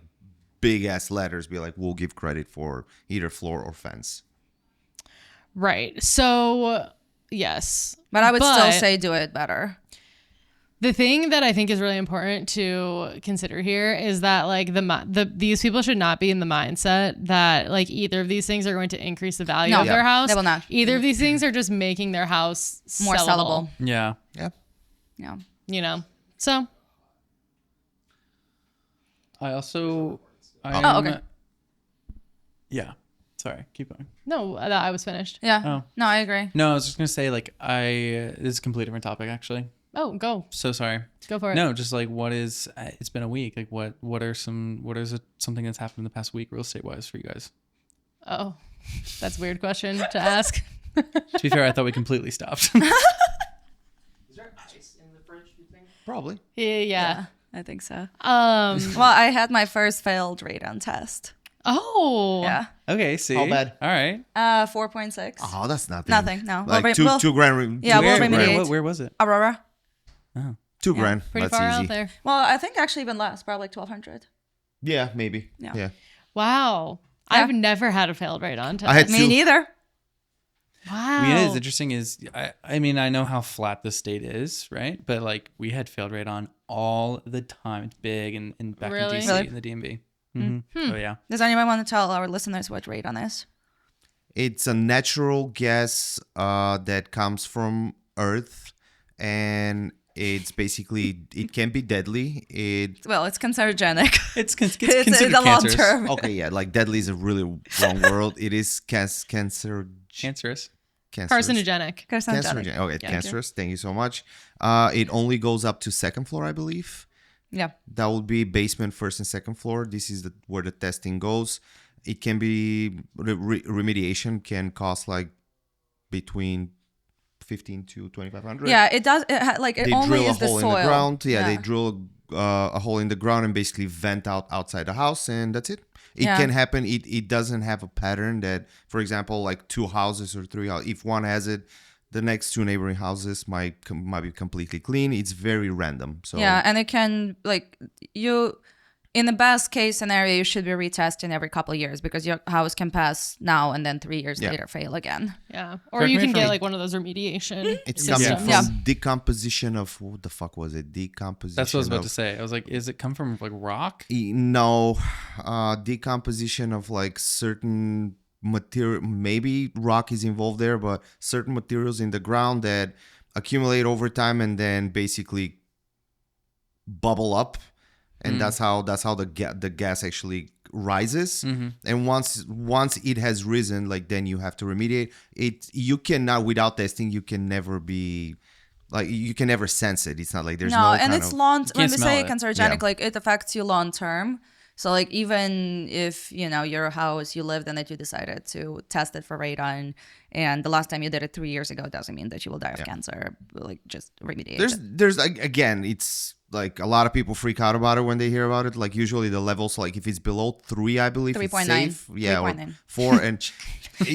big ass letters, be like, we'll give credit for either floor or fence. Right. So, yes. But I would still say do it better. The thing that I think is really important to consider here is that like these people should not be in the mindset that like either of these things are going to increase the value No, of their house. they will not. Either of these things are just making their house More sellable. Yeah. Yeah. Yeah. You know. So I also. okay. Yeah. Sorry. Keep going. no, I was finished. Yeah. Oh. No, I agree. No, I was just going to say, like, this is a completely different topic, actually. Oh, go So sorry. for it. No, just like it's been a week. Like what is something that's happened in the past week real estate wise for you guys? Oh, that's a weird question to ask. To be fair, I thought we completely stopped. Is there ice in the fridge, do you think? Probably. Yeah. I think so. Well, I had my first failed radon test. oh. Yeah. Okay, see. How bad? All right. 4.6. Oh, that's nothing. Nothing, no. Like We'll- two we'll- grand. Yeah, we'll two remediate. grand. Where was it? Aurora. $2 grand. Pretty That's far easy. out there. Well, I think actually even less, probably like 1,200. Yeah, maybe. Yeah. Yeah. Wow. Yeah. I've never had a failed radon test. I had Me two. neither. Wow. What is interesting is I mean I know how flat the state is, right? But like we had failed radon all the time. It's big and back Really? in DC Really? in the DMV. Mm-hmm. Oh yeah. Does anyone want to tell our listeners what radon is? It's a natural gas that comes from Earth, and it's basically, it can be deadly. Well, it's carcinogenic. It's It's considered the long cancerous. term. Okay, yeah, like deadly is a really wrong word. It is cancerous. Cancerous. carcinogenic? Cancerogenic. Okay, Yeah. cancerous. Thank you so much. It only goes up to second floor, I believe. Yeah. That would be basement, first and second floor. This is where the testing goes. It can be remediation can cost like between 15 to 2,500. Yeah, it does. Like it They only drill a is the hole soil. in the ground. Yeah, they drill a hole in the ground and basically vent outside the house, and that's it. It Yeah. can happen. It doesn't have a pattern that, for example, like 2 houses or 3 houses. If one has it, the next 2 neighboring houses might be completely clean. It's very random. So Yeah, and it can like you. In the best case scenario, you should be retesting every couple of years because your house can pass now and then 3 years Yeah. later fail again. Yeah. Or Correct you me can if get I'm- like one of those remediation. it's systems. coming from Yeah. decomposition of, what the fuck was it? Decomposition. That's what I was about of, to say. I was like, is it come from like rock? No, decomposition of like certain material. Maybe rock is involved there, but certain materials in the ground that accumulate over time and then basically bubble up and that's how the gas actually rises. And once it has risen, like then you have to remediate it. You cannot, without testing, you can never be like, you can never sense it. It's not like there's no and kind it's of, long. When can't we smell say it. cancerogenic, Yeah. like it affects you long term. So like even if your house you lived in it, you decided to test it for radon, and the last time you did it 3 years ago doesn't mean that you will die of cancer. Like just remediate. there's like, again, it's like a lot of people freak out about it when they hear about it. Like usually the levels, like if it's below 3, I believe it's 3.9. safe. Yeah, or 3.9. 4, and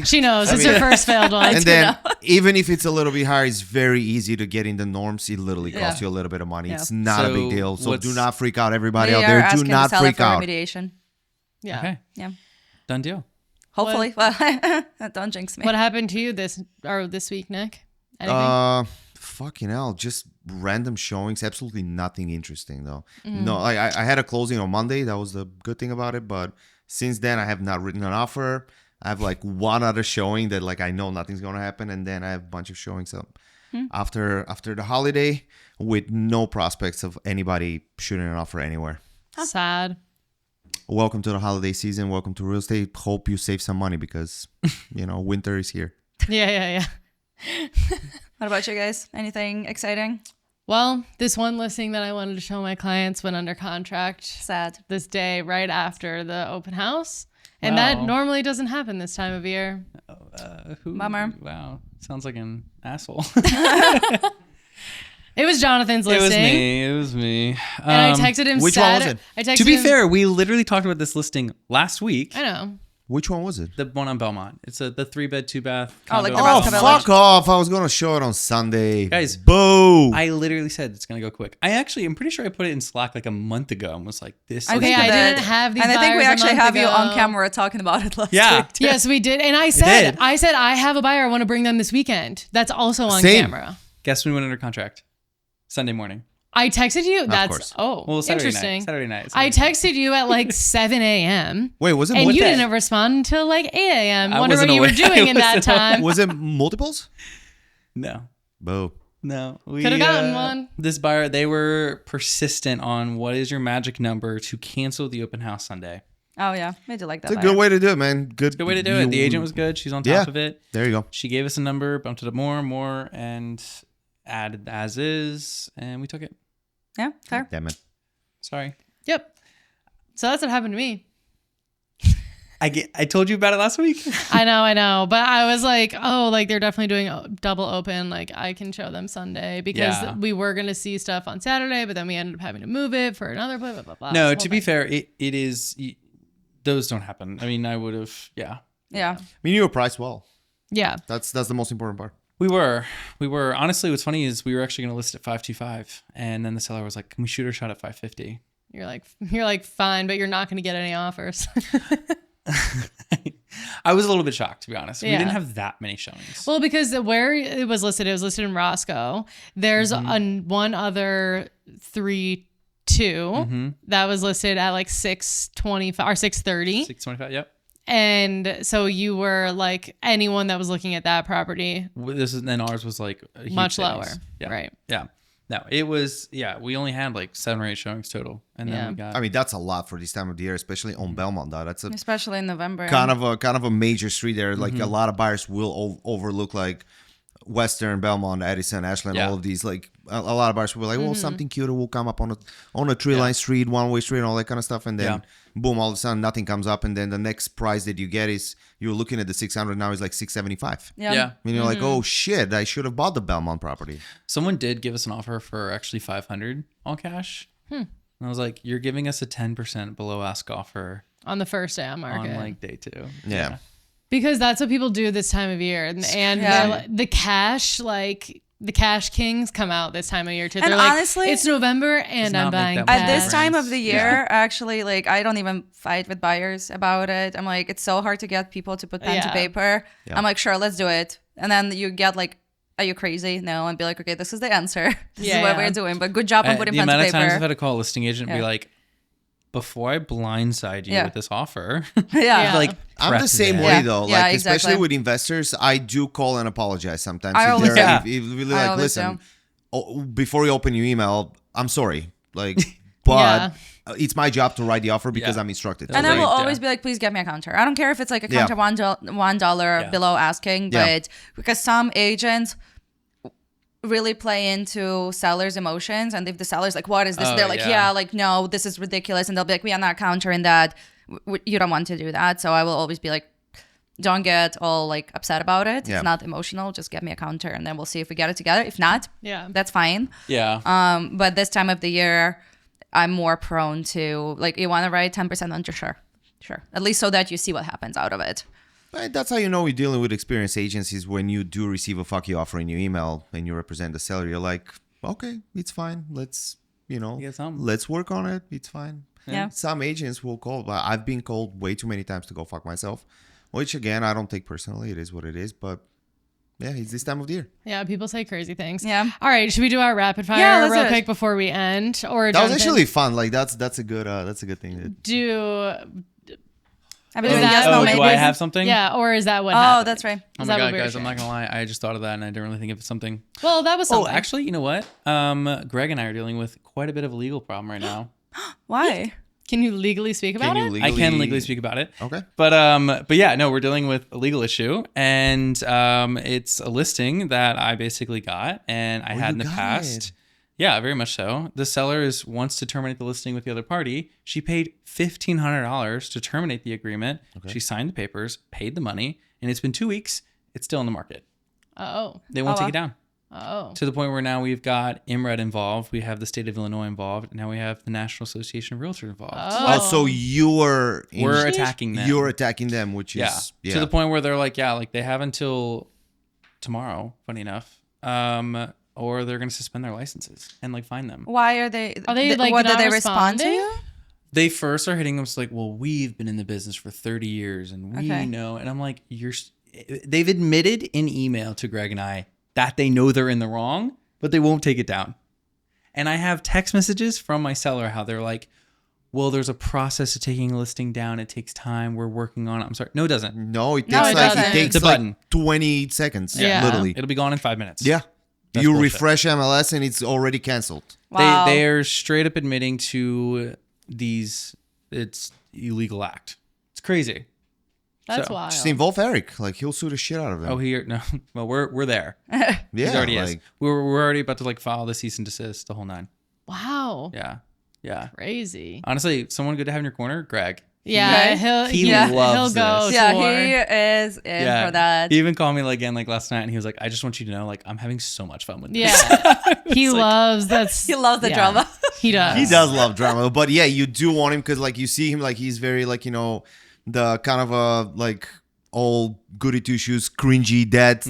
She knows. It's her first failed one. and then even if it's a little bit higher, it's very easy to get in the norms. It literally costs you a little bit of money. Yeah. It's not a big So deal. So do what's- not freak out, everybody We out are there. Do asking not the seller freak for out. remediation. Yeah. Okay. Yeah. Done deal. Hopefully. Well, don't jinx me. What happened to you this week, Nick? Anything? Fucking hell, just random showings. Absolutely nothing interesting though. No, I had a closing on Monday. That was the good thing about it. But since then, I have not written an offer. I have like one other showing that like I know nothing's gonna happen, and then I have a bunch of showings up after the holiday with no prospects of anybody shooting an offer anywhere. Sad. Welcome to the holiday season. Welcome to real estate. Hope you save some money because winter is here. Yeah. What about you guys? Anything exciting? Well, this one listing that I wanted to show my clients went under contract Sad. this day right after the open house. And Wow. that normally doesn't happen this time of year. Bummer. Wow. Sounds like an asshole. It was Jonathan's listing. It was me. And I texted him which one was Saturday. it? I texted To be him, fair, we literally talked about this listing last week. I know. Which one was it? The one on Belmont. It's the 3-bed, 2-bath. Oh, like condo. the Oh, Nebraska Village. fuck off. I was going to show it on Sunday. Guys, boo. I literally said it's gonna go quick. I'm pretty sure I put it in Slack like a month ago and was like, "This." I is think Okay, you I did. didn't have these And I think we buyers a actually month have you on ago. camera talking about it last Yeah. week. too. Yes, we did. And I did. said, I have a buyer. I want to bring them this weekend. That's also on Same. camera. Guess when we went under contract? Sunday morning. I texted you. That's course. Well, Saturday interesting. night. Saturday night. I texted you at like 7 a.m. Wait, was it and multi- you day? didn't respond until like 8 a.m. I Wonder what wasn't you were aware. doing I in that wasn't time. was it multiples? No. Boo. No. We Coulda gotten one. This buyer, they were persistent on what is your magic number to cancel the open house Sunday. Oh yeah, I do like that. It's a good way to do it, man. Good Good way to do it. The agent was good. She's on top Yeah. of it. There you go. She gave us a number, bumped it up more, and added as is, and we took it. Yeah, fair. Damn it. Sorry. Yep. So that's what happened to me. I told you about it last week. I know. But I was like, oh, like they're definitely doing double open. Like I can show them Sunday because Yeah. we were going to see stuff on Saturday, but then we ended up having to move it for another blah, blah, blah, blah. No, This to whole be thing. fair, it is. Those don't happen. I mean, I would have. Yeah, Yeah. I mean, you were priced well. Yeah. That's the most important part. we were. Honestly, what's funny is we were actually going to list at 525, and then the seller was like, "Can we shoot our shot at 550?" You're like, fine, but you're not going to get any offers. I was a little bit shocked, to be honest. We Yeah. didn't have that many showings. Well, because where it was listed in Roscoe. There's one other 3-2 that was listed at like 625 or 630. 625. Yep. And so you were like anyone that was looking at that property Then ours was like a huge much savings. lower. Yeah. Right. Yeah. No, it was. Yeah, we only had like 7 or 8 showings total, and then Yeah. we got. I mean, that's a lot for this time of the year, especially on Belmont. Though. That's a Especially in November. kind of a major street there. Like a lot of buyers will overlook like Western, Belmont, Edison, Ashland, Yeah. all of these. Like a lot of buyers will be like, well, something cuter will come up on a tree line street, one way street, and all that kind of stuff. And then boom, all of a sudden nothing comes up, and then the next price that you get is you're looking at the 600 now is like 675. Yeah. Yeah. And you're like, oh shit, I should have bought the Belmont property. Someone did give us an offer for actually 500 all cash. And I was like, "You're giving us a 10% below ask offer On the first day on market. on like day 2." Yeah. Because that's what people do this time of year. And Yeah. they're like, the cash kings come out this time of year too. And They're like, honestly, it's November and not I'm make buying that cash. much At this time of difference. the year, actually, like I don't even fight with buyers about it. I'm like, it's so hard to get people to put pen to Yeah. paper. Yeah. I'm like, sure, let's do it. And then you get like, are you crazy? No, and be like, okay, this is the answer. This Yeah, is what yeah. we're doing. But good job on putting The pen to amount of times I've paper. had to call a listing agent and be Yeah. like, "Before I blindside you Yeah. with this offer," Yeah. like I'm the prep same that. way Yeah. though. Yeah, Like especially exactly. with investors, I do call and apologize sometimes. I If always they're- do. if really I like, always listen, do. before you open your email, I'm sorry. Like, but Yeah. it's my job to write the offer because Yeah. I'm instructed. And to. I will Right, always yeah. be like, please get me a counter. I don't care if it's like a Yeah. counter $1 Yeah. below asking, Yeah. but because some agents really play into sellers' emotions, and if the seller's like, what is this? Oh, They're like, yeah. yeah, like, no, this is ridiculous. And they'll be like, we are not countering that. You don't want to do that. So I will always be like, don't get all like upset about it. Yeah. It's not emotional. Just get me a counter and then we'll see if we get it together. If not, Yeah. that's fine. Yeah. But this time of the year, I'm more prone to like, you want to write 10% under? Sure. At least so that you see what happens out of it. But that's how you know you're dealing with experienced agencies when you do receive a fuck you offer in your email and you represent the seller. You're like, okay, it's fine. Let's, Get something. let's work on it. It's fine. Yeah. Some agents will call, but I've been called way too many times to go fuck myself, which again, I don't take personally. It is what it is. But yeah, it's this time of the year. Yeah, people say crazy things. Yeah. All right, should we do our rapid fire Yeah, let's real do it. quick before we end? Or That was Jonathan, actually fun. Like that's a good thing. do I've been Is doing that- yes, no, Oh, maybe. do I have something? yeah, or is that what Oh, happened? that's right. Oh Is my that what god, we were guys! I'm not sharing? gonna lie. I just thought of that, and I didn't really think of something. Well, that was something. Oh, actually, you know what? Greg and I are dealing with quite a bit of a legal problem right now. Why? Can you legally speak about it? I can legally speak about it. Okay. But yeah, no, we're dealing with a legal issue, and it's a listing that I basically got, and I had you in the got past. it. Yeah, very much so. The seller wants to terminate the listing with the other party. She paid $1,500 to terminate the agreement. She signed the papers, paid the money, and it's been 2 weeks. It's still in the market. Oh, They won't Oh, take wow. it down. oh. To the point where now we've got IMRED involved, we have the state of Illinois involved, and now we have the National Association of Realtors involved. Oh, so we're attacking them. You're attacking them, which Yeah. is To the point where they're like, yeah, like they have until tomorrow, funny enough, or they're going to suspend their licenses and like fine them. Why are they? Like, what did not they respond to responding? you? They first are hitting us like, well, we've been in the business for 30 years and we Okay. know. And I'm like, they've admitted in email to Greg and I that they know they're in the wrong, but they won't take it down. And I have text messages from my seller how they're like, well, there's a process to taking a listing down. It takes time. We're working on it. I'm sorry. No, it doesn't. No, it No, takes it like doesn't. it takes It's a like button. 20 seconds. Yeah. Literally. It'll be gone in 5 minutes. Yeah. That's You bullshit. refresh MLS and it's already canceled. Wow. They're straight up admitting to it's illegal act. It's crazy. That's So, wild. Just involve Eric. Like he'll sue the shit out of them. Oh, no. Well, we're there. yeah. He already is. like, We're already about to like file the cease and desist, the whole nine. Wow. Yeah. Crazy. Honestly, someone good to have in your corner, Greg. Yeah, Okay. He he'll loves go. this. Yeah, to war. he is in for that. He even called me like again like last night, and he was like, "I just want you to know, like, I'm having so much fun with this." Yeah, he loves that's. He loves the yeah, drama. He does. he does love drama, but yeah, you do want him because like you see him like he's very like the kind of a like old goody two shoes cringy dad,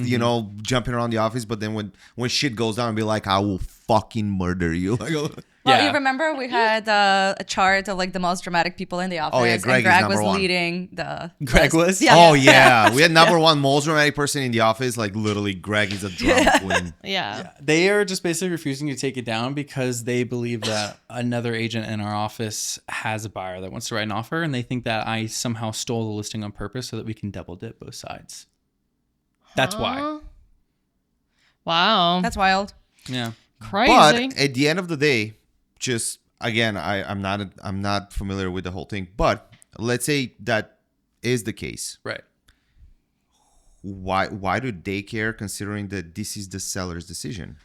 jumping around the office. But then when shit goes down, be like, I will fucking murder you. Like, Well, Yeah. you remember we had a chart of like the most dramatic people in the office. Oh, yeah, Greg is and Greg number was one. leading the Greg list. was? Yeah. oh yeah, we had number one most dramatic person in the office. Like literally, Greg is a drama queen. Yeah. They are just basically refusing to take it down because they believe that another agent in our office has a buyer that wants to write an offer, and they think that I somehow stole the listing on purpose so that we can double dip both sides. That's why. Huh? Wow. That's wild. Yeah. crazy. But at the end of the day, just again, I'm not familiar with the whole thing. But let's say that is the case. Right. Why do they care, considering that this is the seller's decision?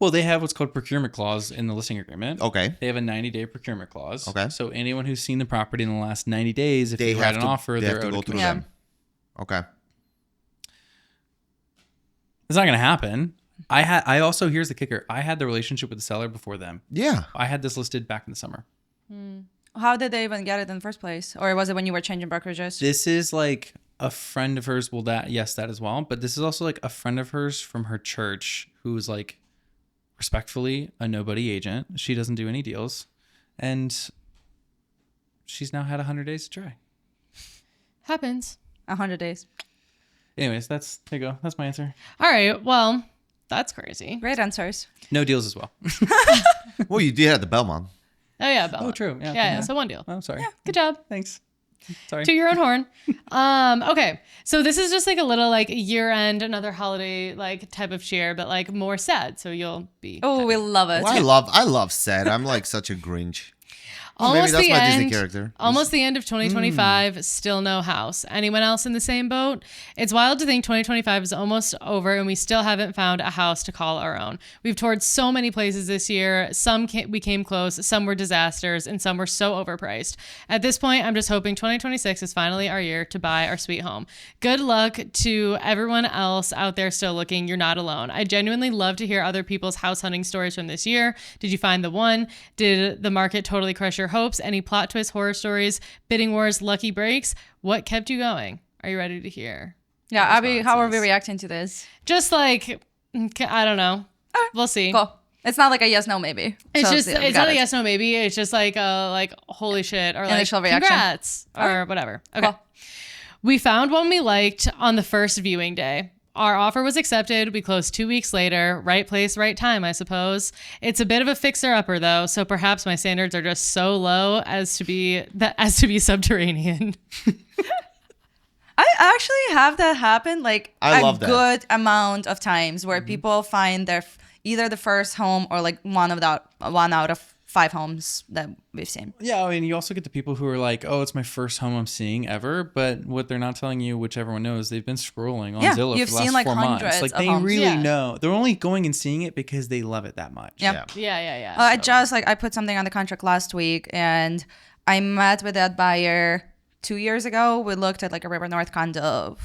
Well, they have what's called procurement clause in the listing agreement. Okay. They have a 90-day procurement clause. Okay. So anyone who's seen the property in the last 90 days, if They they write have an to offer, they they're have to owed go a through commission. them. Okay. It's not going to happen. I also, here's the kicker. I had the relationship with the seller before them. Yeah. I had this listed back in the summer. How did they even get it in the first place? Or was it when you were changing brokerages? This is like a friend of hers. Well, that as well. But this is also like a friend of hers from her church who's like respectfully a nobody agent. She doesn't do any deals. And she's now had 100 days to try. Happens. 100 days. Anyways, there you go. That's my answer. All right. Well, that's crazy. Great answers. No deals as well. Well, you did have the Belmont. Oh yeah, Bella. Oh, true. Yeah. Yeah. So one deal. Oh, sorry. Good job. Thanks. Sorry. To your own horn. Okay. So this is just like a little like year-end, another holiday like type of cheer, but like more sad. So you'll be. Oh, we love it. Well, I love sad. I'm like such a Grinch. Almost that's the my end. Disney character. Almost the end of 2025. Still no house. Anyone else in the same boat? It's wild to think 2025 is almost over and we still haven't found a house to call our own. We've toured so many places this year. Some we came close, some were disasters, and some were so overpriced. At this point, I'm just hoping 2026 is finally our year to buy our sweet home. Good luck to everyone else out there still looking. You're not alone. I genuinely love to hear other people's house hunting stories from this year. Did you find the one? Did the market totally crush your hopes? Any plot twist, horror stories, bidding wars, lucky breaks? What kept you going? Are you ready to hear? Yeah, Abby, how are we reacting to this? Just like, I don't know. We'll see. Cool. It's not like a yes, no, maybe. It's So, just, yeah, we it's got not a it. yes, no, maybe. It's just like, holy shit. Or like, Initial reaction. congrats. Or whatever. Okay. Cool. We found one we liked on the first viewing day. Our offer was accepted. We closed 2 weeks later. Right place, right time, I suppose. It's a bit of a fixer-upper, though, so perhaps my standards are just so low as to be subterranean. I actually have that happen like I love that. good amount of times where people find their either the first home or like one out of 5 homes that we've seen. Yeah, I mean, you also get the people who are like, "Oh, it's my first home I'm seeing ever," but what they're not telling you, which everyone knows, they've been scrolling on Yeah, Zillow you've for the last seen, like, 4 months. hundreds Like of they homes. really Yeah. know. They're only going and seeing it because they love it that much. Yeah. Yeah. I put something on the contract last week and I met with that buyer 2 years ago. We looked at like a River North condo,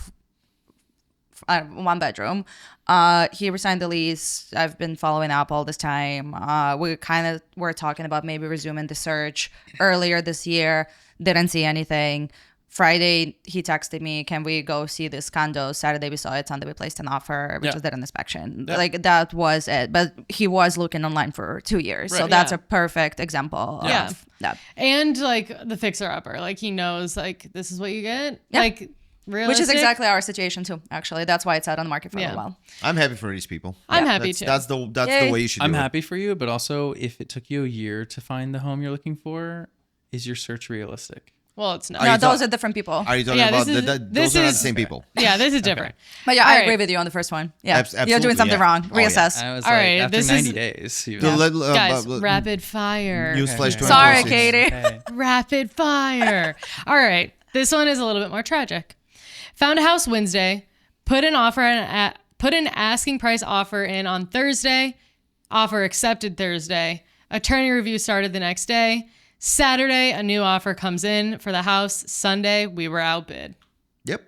1 bedroom. He resigned the lease. I've been following up all this time. We kind of were talking about maybe resuming the search earlier this year. Didn't see anything. Friday, he texted me, can we go see this condo? Saturday, we saw it. Sunday, we placed an offer. We Yeah. just did an inspection. Yeah. Like, that was it. But he was looking online for 2 years. So Right. that's Yeah. a perfect example Yeah. of that. And like the fixer-upper. Like he knows like this is what you get. Yeah. Like realistic. Which is exactly our situation too, actually. That's why it's out on the market for a Yeah. little while. I'm happy for these people. I'm happy That's, too. that's the Yay. way you should I'm do it. happy for you, but also if it took you a year to find the home you're looking for, is your search realistic? Well, it's not. Are No, you those ta- are different people. Are you talking Yeah, about this is- this those are not the is- same people? Yeah, this is different. But yeah, All I right. agree with you on the first one. Yeah. Absolutely, You're doing something yeah. wrong. Oh, yeah. Reassess. I was All like, right, after this 90 is- days. You The know. le- Guys, but- rapid fire. Newsflash 2026. Sorry, Katie. Okay. Rapid fire. All right. This one is a little bit more tragic. Found a house Wednesday, put an asking price offer in on Thursday, offer accepted Thursday, attorney review started the next day. Saturday, a new offer comes in for the house. Sunday, we were outbid. Yep.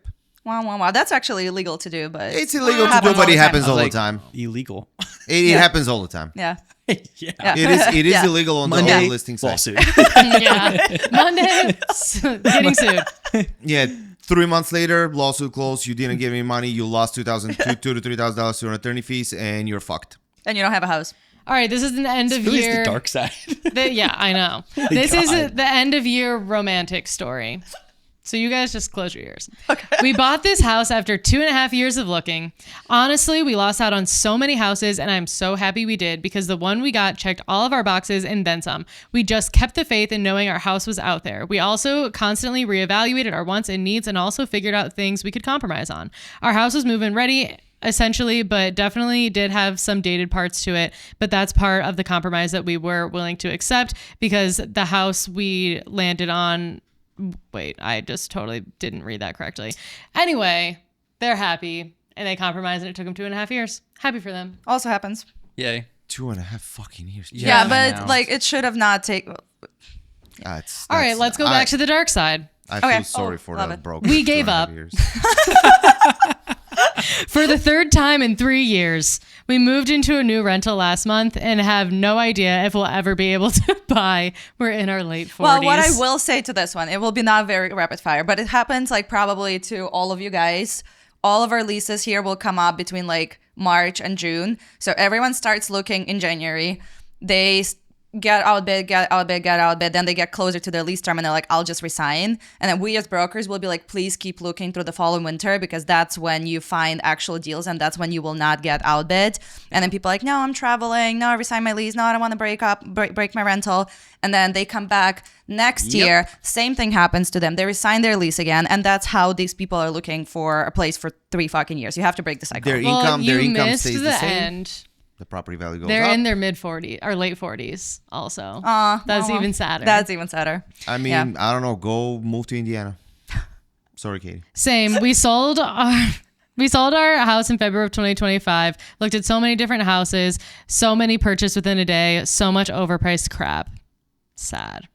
Wow. That's actually illegal to do, but It's illegal to happens do, but all it the happens I all was the like, time. Illegal. It happens all the time. yeah. yeah. Yeah. It is Yeah. illegal on the Monday, whole listing site. lawsuit. Yeah. Monday, getting sued. Yeah. 3 months later, lawsuit closed. You didn't give me money. You lost $2,000 to $3,000 on attorney fees, and you're fucked. And you don't have a house. All right, this is an end of Really, year. the dark side. Yeah, I know. This is God. the end of year romantic story. So you guys just close your ears. Okay. We bought this house after 2.5 years of looking. Honestly, we lost out on so many houses, and I'm so happy we did because the one we got checked all of our boxes and then some. We just kept the faith in knowing our house was out there. We also constantly reevaluated our wants and needs and also figured out things we could compromise on. Our house was move-in ready, essentially, but definitely did have some dated parts to it. But that's part of the compromise that we were willing to accept because the house we landed on. Wait, I just totally didn't read that correctly. Anyway, they're happy and they compromised and it took them 2.5 years. Happy for them. Also happens. Yay. 2.5 fucking years. Yeah, I but know. like it should have not taken. All right, let's go back to the dark side. I feel Okay. sorry Oh, for love that it. broke. We gave 2.5 up. years. For the third time in 3 years, we moved into a new rental last month and have no idea if we'll ever be able to buy. We're in our late 40s. Well, what I will say to this one, it will be not very rapid fire, but it happens like probably to all of you guys. All of our leases here will come up between like March and June. So everyone starts looking in January. They get outbid. Then they get closer to their lease term and they're like, I'll just resign. And then we as brokers will be like, please keep looking through the following winter because that's when you find actual deals and that's when you will not get outbid. And then people are like, no, I'm traveling. No, I resigned my lease. No, I don't want to break my rental. And then they come back next year. Same thing happens to them. They resign their lease again. And that's how these people are looking for a place for 3 fucking years. You have to break the cycle. Their Well, income you stays missed the the same. end. the property value goes They're up. in their mid 40s or late 40s also. That's well, even sadder. That's even sadder. I mean, Yeah. I don't know. Go move to Indiana. Sorry, Katie. Same. We sold our house in February of 2025. Looked at so many different houses, so many purchased within a day, so much overpriced crap. Sad.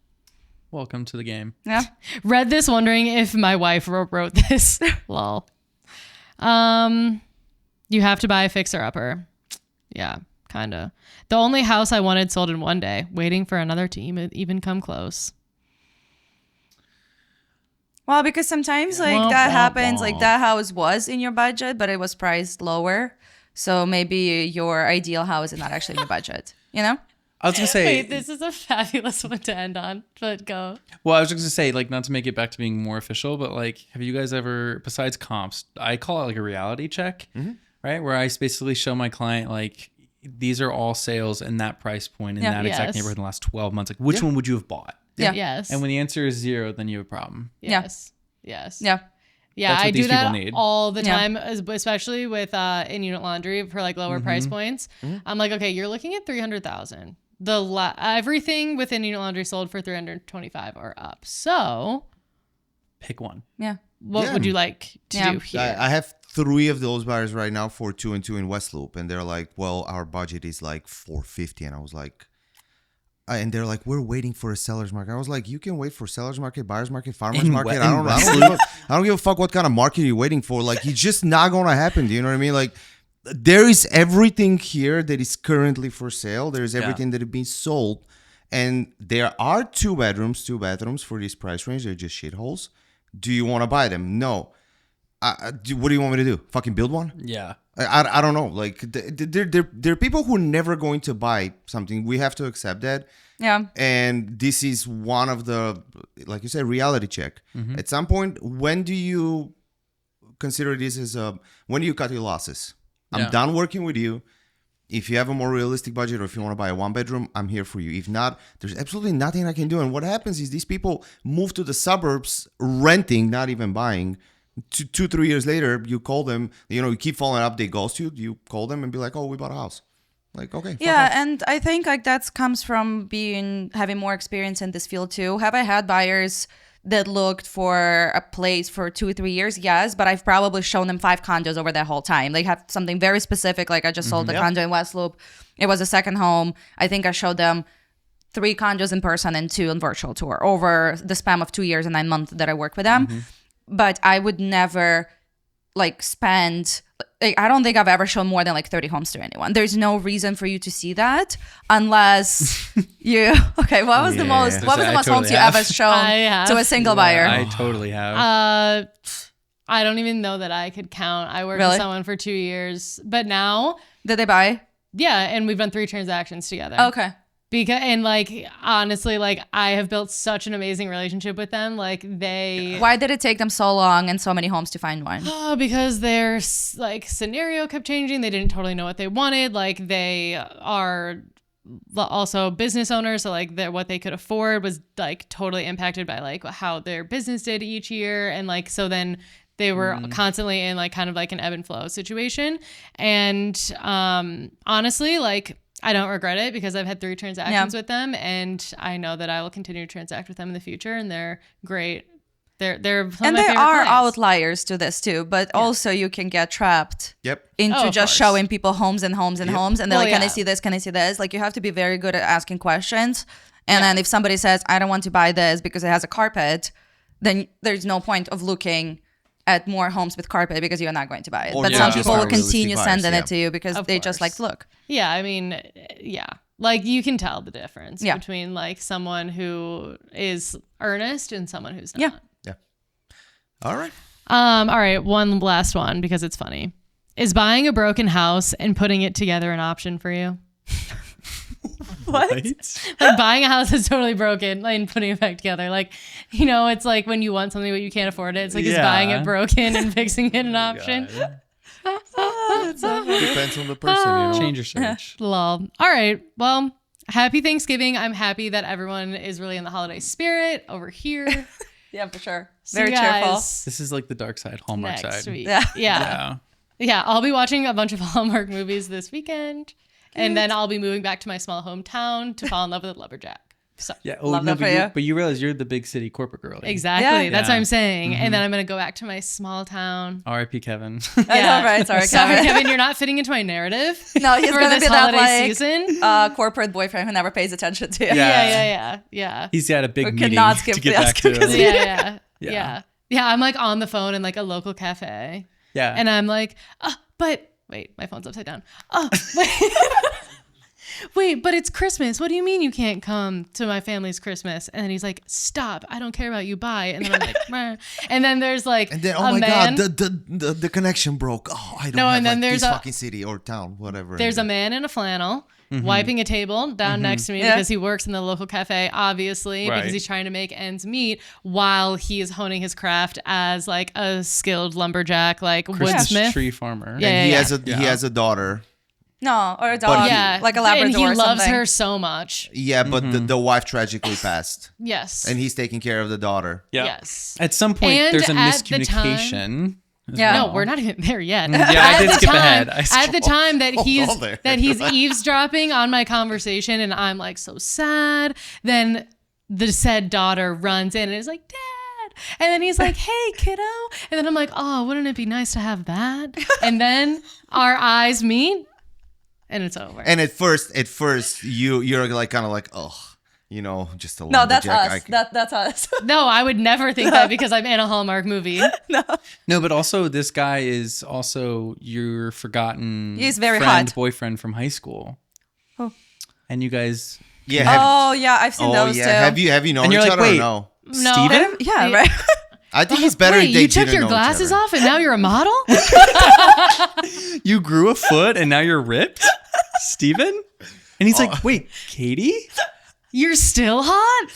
Welcome to the game. Yeah. Read this wondering if my wife wrote this. Lol. You have to buy a fixer-upper. Yeah, kind of. The only house I wanted sold in one day, waiting for another to even come close. Well, because sometimes like Womp, that womp, happens, womp. like that house was in your budget, but it was priced lower. So maybe your ideal house is not actually in your budget, you know? I was gonna say. Wait, this is a fabulous one to end on, but go. Well, I was just gonna say, like, not to make it back to being more official, but like, have you guys ever, besides comps, I call it like a reality check, right? Where I basically show my client like, these are all sales in that price point in Yeah. that exact Yes. neighborhood in the last 12 months. Like, which one would you have bought? Yeah. Yes. And when the answer is 0, then you have a problem. Yes. Yes. Yeah. Yeah, That's what I do these people that need. all the Yeah. time, especially with in-unit laundry for like lower price points. I'm like, okay, you're looking at 300,000. Everything within unit laundry sold for 325 or up. So, Pick one. Yeah. what Yeah. would you like to Yeah. do here? I have 3 of those buyers right now for 2 and 2 in West Loop, and they're like, "Well, our budget is like 450," and I was like, and they're like, "We're waiting for a seller's market." I was like, "You can wait for seller's market, buyer's market, farmer's In market. in I don't West know. I don't give a fuck what kind of market you're waiting for. Like, it's just not gonna happen. Do you know what I mean? Like, there is everything here that is currently for sale. There is everything that is being sold, and there are 2 bedrooms, 2 bathrooms for this price range. They're just shitholes. Do you want to buy them? No. What do you want me to do? Fucking build one? Yeah. I don't know. Like, there are people who are never going to buy something. We have to accept that. Yeah. And this is one of the, like you said, reality check. At some point, when do you consider this as when do you cut your losses? I'm Yeah. done working with you. If you have a more realistic budget or if you want to buy a 1-bedroom, I'm here for you. If not, there's absolutely nothing I can do. And what happens is these people move to the suburbs renting, not even buying. 2-3 years later, you call them, you keep following up, they ghost you. You call them and be like, "Oh, we bought a house." Like, okay. fuck Yeah, off. and I think like that comes from having more experience in this field too. Have I had buyers that looked for a place for 2-3 years? Yes, but I've probably shown them 5 condos over that whole time. They have something very specific. Like I just sold a condo in West Loop. It was a second home. I think I showed them 3 condos in person and 2 on virtual tour over the span of 2 years and 9 months that I worked with them. But I would never spend, I don't think I've ever shown more than like 30 homes to anyone. There's no reason for you to see that unless you, what was the most I homes totally you have. ever shown I have. to a single buyer? I totally have. I don't even know that I could count. I worked Really? with someone for 2 years, but now, Did they buy? yeah, and we've done 3 transactions together. Okay. Because and like honestly, like I have built such an amazing relationship with them. Like they, Why did it take them so long and so many homes to find one? because their like scenario kept changing. They didn't totally know what they wanted. Like they are also business owners, so like what they could afford was like totally impacted by like how their business did each year, and like so then they were constantly in like kind of like an ebb and flow situation. And honestly, like I don't regret it because I've had 3 transactions with them, and I know that I will continue to transact with them in the future, and they're great. They're some And of my there favorite are clients. outliers to this too, but also you can get trapped Yep. into Oh, of just course. showing people homes and homes and homes, and they're Well, like, "Can I yeah. see this? Can I see this?" Like you have to be very good at asking questions. And then if somebody says, "I don't want to buy this because it has a carpet," then there's no point of looking at more homes with carpet because you're not going to buy it. Or But you some just people will aren't realistic continue buyers, sending yeah. it to you because Of they just like course. to look. Yeah, I mean, yeah. Like you can tell the difference Yeah. between like someone who is earnest and someone who's not. Yeah. Yeah. All right. All right, one last one because it's funny. Is buying a broken house and putting it together an option for you? What? Like buying a house that's totally broken and putting it back together. Like, it's like when you want something but you can't afford it. It's like is buying it broken and fixing it an option? Depends on the person, Change your search. Lol. All right. Well, happy Thanksgiving. I'm happy that everyone is really in the holiday spirit over here. Yeah, for sure. See Very you cheerful. guys This is like the dark side, Hallmark next side. week. Yeah. Yeah. Yeah. I'll be watching a bunch of Hallmark movies this weekend. and then I'll be moving back to my small hometown to fall in love with a lumberjack. So Yeah. Oh, Love no, that for you. but you realize you're the big city corporate girl. exactly, Yeah. that's what Yeah. I'm saying. And then I'm gonna go back to my small town. R.I.P. Kevin. I know, right? Sorry, Kevin. You're not fitting into my narrative. No, he's for gonna this be that holiday like season. corporate boyfriend who never pays attention to you. Yeah. He's got a big We meeting cannot skip to get the back Oscar to. because- Yeah. I'm like on the phone in like a local cafe. Yeah. And I'm like, but wait, my phone's upside down. Oh, wait. Wait, but it's Christmas. What do you mean you can't come to my family's Christmas? And then he's like, stop. I don't care about you. Bye. And then I'm like, meh. And then there's like, And then, a oh my man, god, the connection broke. Oh, I don't No, have and then like, there's this a- fucking city or town, whatever. there's a man in a flannel wiping a table down next to me Yeah. because he works in the local cafe, obviously, Right. because he's trying to make ends meet while he is honing his craft as like a skilled lumberjack, like Christmas woodsmith. tree farmer. Yeah. And he Yeah. has a daughter. No, or a dog, Yeah, like a Labrador and he or loves something. her so much. Yeah, but the wife tragically passed, Yes, and he's taking care of the daughter. Yeah. yes. At some point, And there's a at the miscommunication. as Yeah. No, well. we're not even there yet. Yeah, I At did the skip time- ahead. At the time that he's on there. eavesdropping on my conversation, and I'm like so sad. Then the said daughter runs in and is like, "Dad," and then he's like, "Hey, kiddo," and then I'm like, "Oh, wouldn't it be nice to have that?" And then our eyes meet, and it's over. And at first, you're like kind of like, oh, just a No, that's lumberjack. us. That's us. No, I would never think that because I'm in a Hallmark movie. No, but also this guy is also your forgotten He's very friend, hot. boyfriend from high school. Oh. And you guys, Yeah. Have, Oh yeah, I've seen those too. Have you known and each you're like, other wait, or no? No. Steven? Yeah, right. I think it's better Wait, if they you took didn't your know each glasses other. off and now you're a model? You grew a foot and now you're ripped, Steven? And he's like, wait, Katie? You're still hot?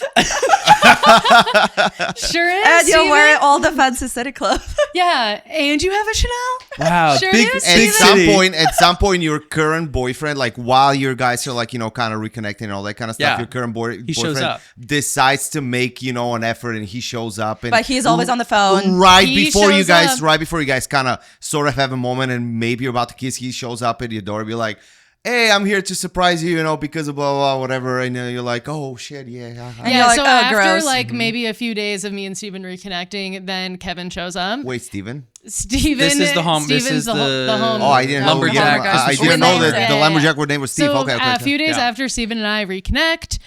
Sure is. And you're Steven. wearing all the fancy city clothes. Yeah, and you have a Chanel? Wow, Sure big, is, big Steven. city. At some point, your current boyfriend, like while your guys are like, kind of reconnecting and all that kind of stuff, Yeah. your current He shows boyfriend up. decides to make, an effort and he shows up. And But he's always on the phone. Right He before you shows guys, up. kind of sort of have a moment and maybe you're about to kiss, he shows up at your door and be like, hey, I'm here to surprise you, because of blah, blah, blah, whatever. And you're like, oh, shit, yeah. And Yeah, you're like, so "Oh, after gross." like maybe a few days of me and Steven reconnecting, then Kevin shows up. Wait, Steven? Steven, This is the home- this Steven's is the the home. Oh, I didn't know. Lumberjack I Christmas didn't tree know farmer. that the lumberjack name was Steve. So Okay. a few days Yeah. after Steven and I reconnect,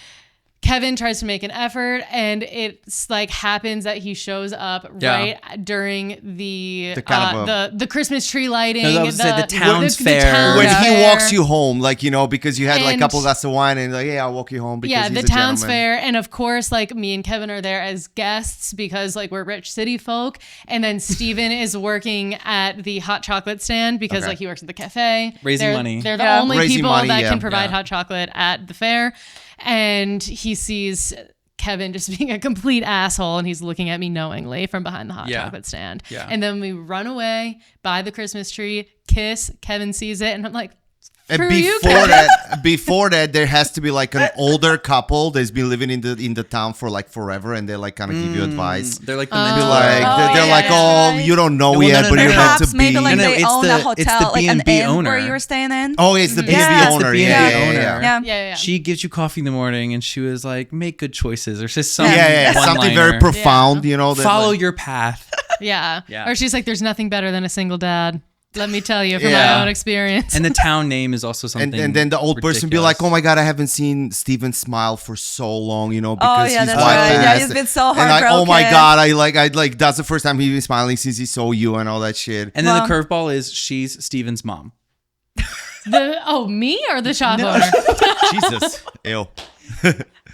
Kevin tries to make an effort, and it's like happens that he shows up Yeah. right during the kind of the Christmas tree lighting. No, that was the town's fair. town When he fair. walks you home, like, because you had like a And- couple glasses of wine and like, yeah, I'll walk you home because Yeah, he's the a town's gentleman. fair, and of course, like me and Kevin are there as guests because like we're rich city folk, and then Steven is working at the hot chocolate stand because Okay. like he works at the cafe. Raising They're- money. They're the Yeah. only Raising people money, that yeah. can provide Yeah. hot chocolate at the fair, and he sees Kevin just being a complete asshole, and he's looking at me knowingly from behind the hot Yeah. chocolate stand. Yeah. And then we run away, buy the Christmas tree, kiss. Kevin sees it, and I'm like, And "Screw you, before that, there has to be like an older couple that's been living in the town for like forever, and they like kind of give you advice. They're like the Be mentor. like, Oh, they're yeah, like, yeah, oh, right. you don't know No, yet, no, but no, you're no. meant to Perhaps be. maybe like No, they it's own the- a it's hotel, the like an B&B inn owner. where you were staying in. Oh, it's the B&B Yeah, it's the owner. B&B Yeah, owner. yeah. Yeah. yeah. She gives you coffee in the morning, and she was like, "Make good choices," or just some Yeah, something very one-liner. profound, that, Follow like- your path. Yeah. Yeah. Or she's like, there's nothing better than a single dad. Let me tell you from Yeah. my own experience. And the town name is also something. and then the old person be like, ridiculous. "Oh my god, I haven't seen Steven smile for so long, because yeah, his that's wife right. Yeah, passed." he's been so And like, oh my heartbroken. god, I like that's the first time he's been smiling since he saw you and all that shit. And then Well- the curveball is she's Steven's mom. Me or the shop owner? Jesus, ew.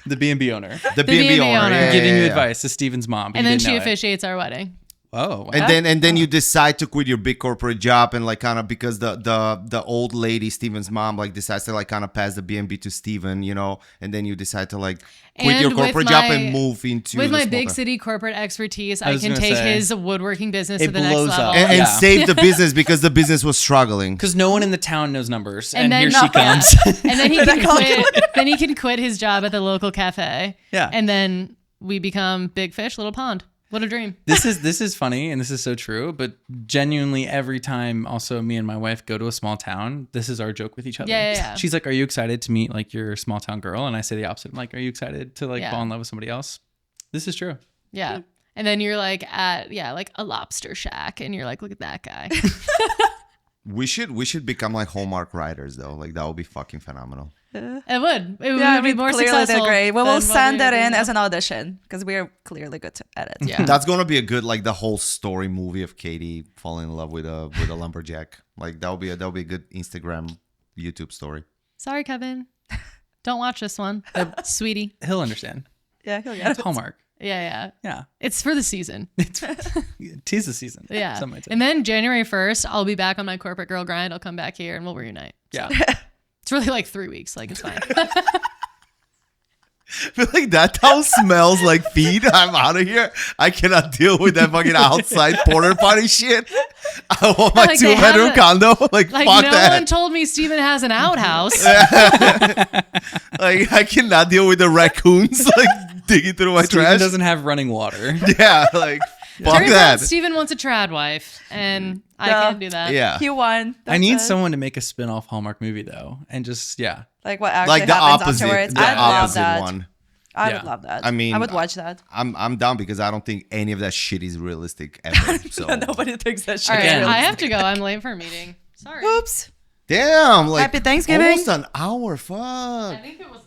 The B&B owner. The B&B B&B owner, owner. yeah, Giving yeah, you yeah. advice to Steven's mom. But And you then didn't she know it. officiates our wedding. Oh, wow. And then you decide to quit your big corporate job and like kind of because the old lady Steven's mom like decides to like kind of pass the B&B to Steven, and then you decide to like quit And your with corporate job my- and move into With the my small big town. city corporate expertise, I I was can gonna take say, his woodworking business it to the next blows level. up. and Yeah. save the business because the business was struggling. Because no one in the town knows numbers. And And, then- here No, she comes. And then he can quit. Then he can quit his job at the local cafe. Yeah. And then we become big fish, little pond. What a dream. This is funny and this is so true, but genuinely every time also me and my wife go to a small town, this is our joke with each other. Yeah. She's like, "Are you excited to meet like your small town girl?" And I say the opposite. I'm like, "Are you excited to like Yeah. fall in love with somebody else?" This is true. Yeah. And then you're like at like a lobster shack and you're like, look at that guy. We should become like Hallmark writers though. Like that would be fucking phenomenal. It would. It Yeah, would be more clearly successful. they're great. We than will what send we are that in doing as now. an audition because we are clearly good at it. Yeah. That's gonna be a good like the whole story movie of Katie falling in love with a lumberjack. Like that'll be a good Instagram, YouTube story. Sorry, Kevin. Don't watch this one, sweetie. He'll understand. Yeah, he'll get It's it. Hallmark. Yeah. Yeah. It's for the season. Tis the season. Yeah. Some might say. And then January 1st, I'll be back on my corporate girl grind. I'll come back here and we'll reunite. Yeah. It's really like 3 weeks. Like, it's fine. I feel like that house smells like feet. I'm out of here. I cannot deal with that fucking outside porter potty shit. I want my Like, they 2-bedroom have condo. Like Like, fuck no that. one told me Steven has an outhouse. Like I cannot deal with the raccoons like digging through my Steven trash. doesn't have running water. Yeah, like fuck Turns out that. Steven wants a trad wife, and I Yeah. can't do that. Yeah. He won. I need That's it. someone to make a spin-off Hallmark movie though, and just Like what actually Like the happens opposite, afterwards. the I'd love opposite that. one. I Yeah. would love that. I mean, I would watch that. I'm down because I don't think any of that shit is realistic ever. So Nobody thinks that shit. All right, Again. is I real. have to go. I'm late for a meeting. Sorry. Oops. damn, like Happy Thanksgiving. almost an hour. Fuck. I think it was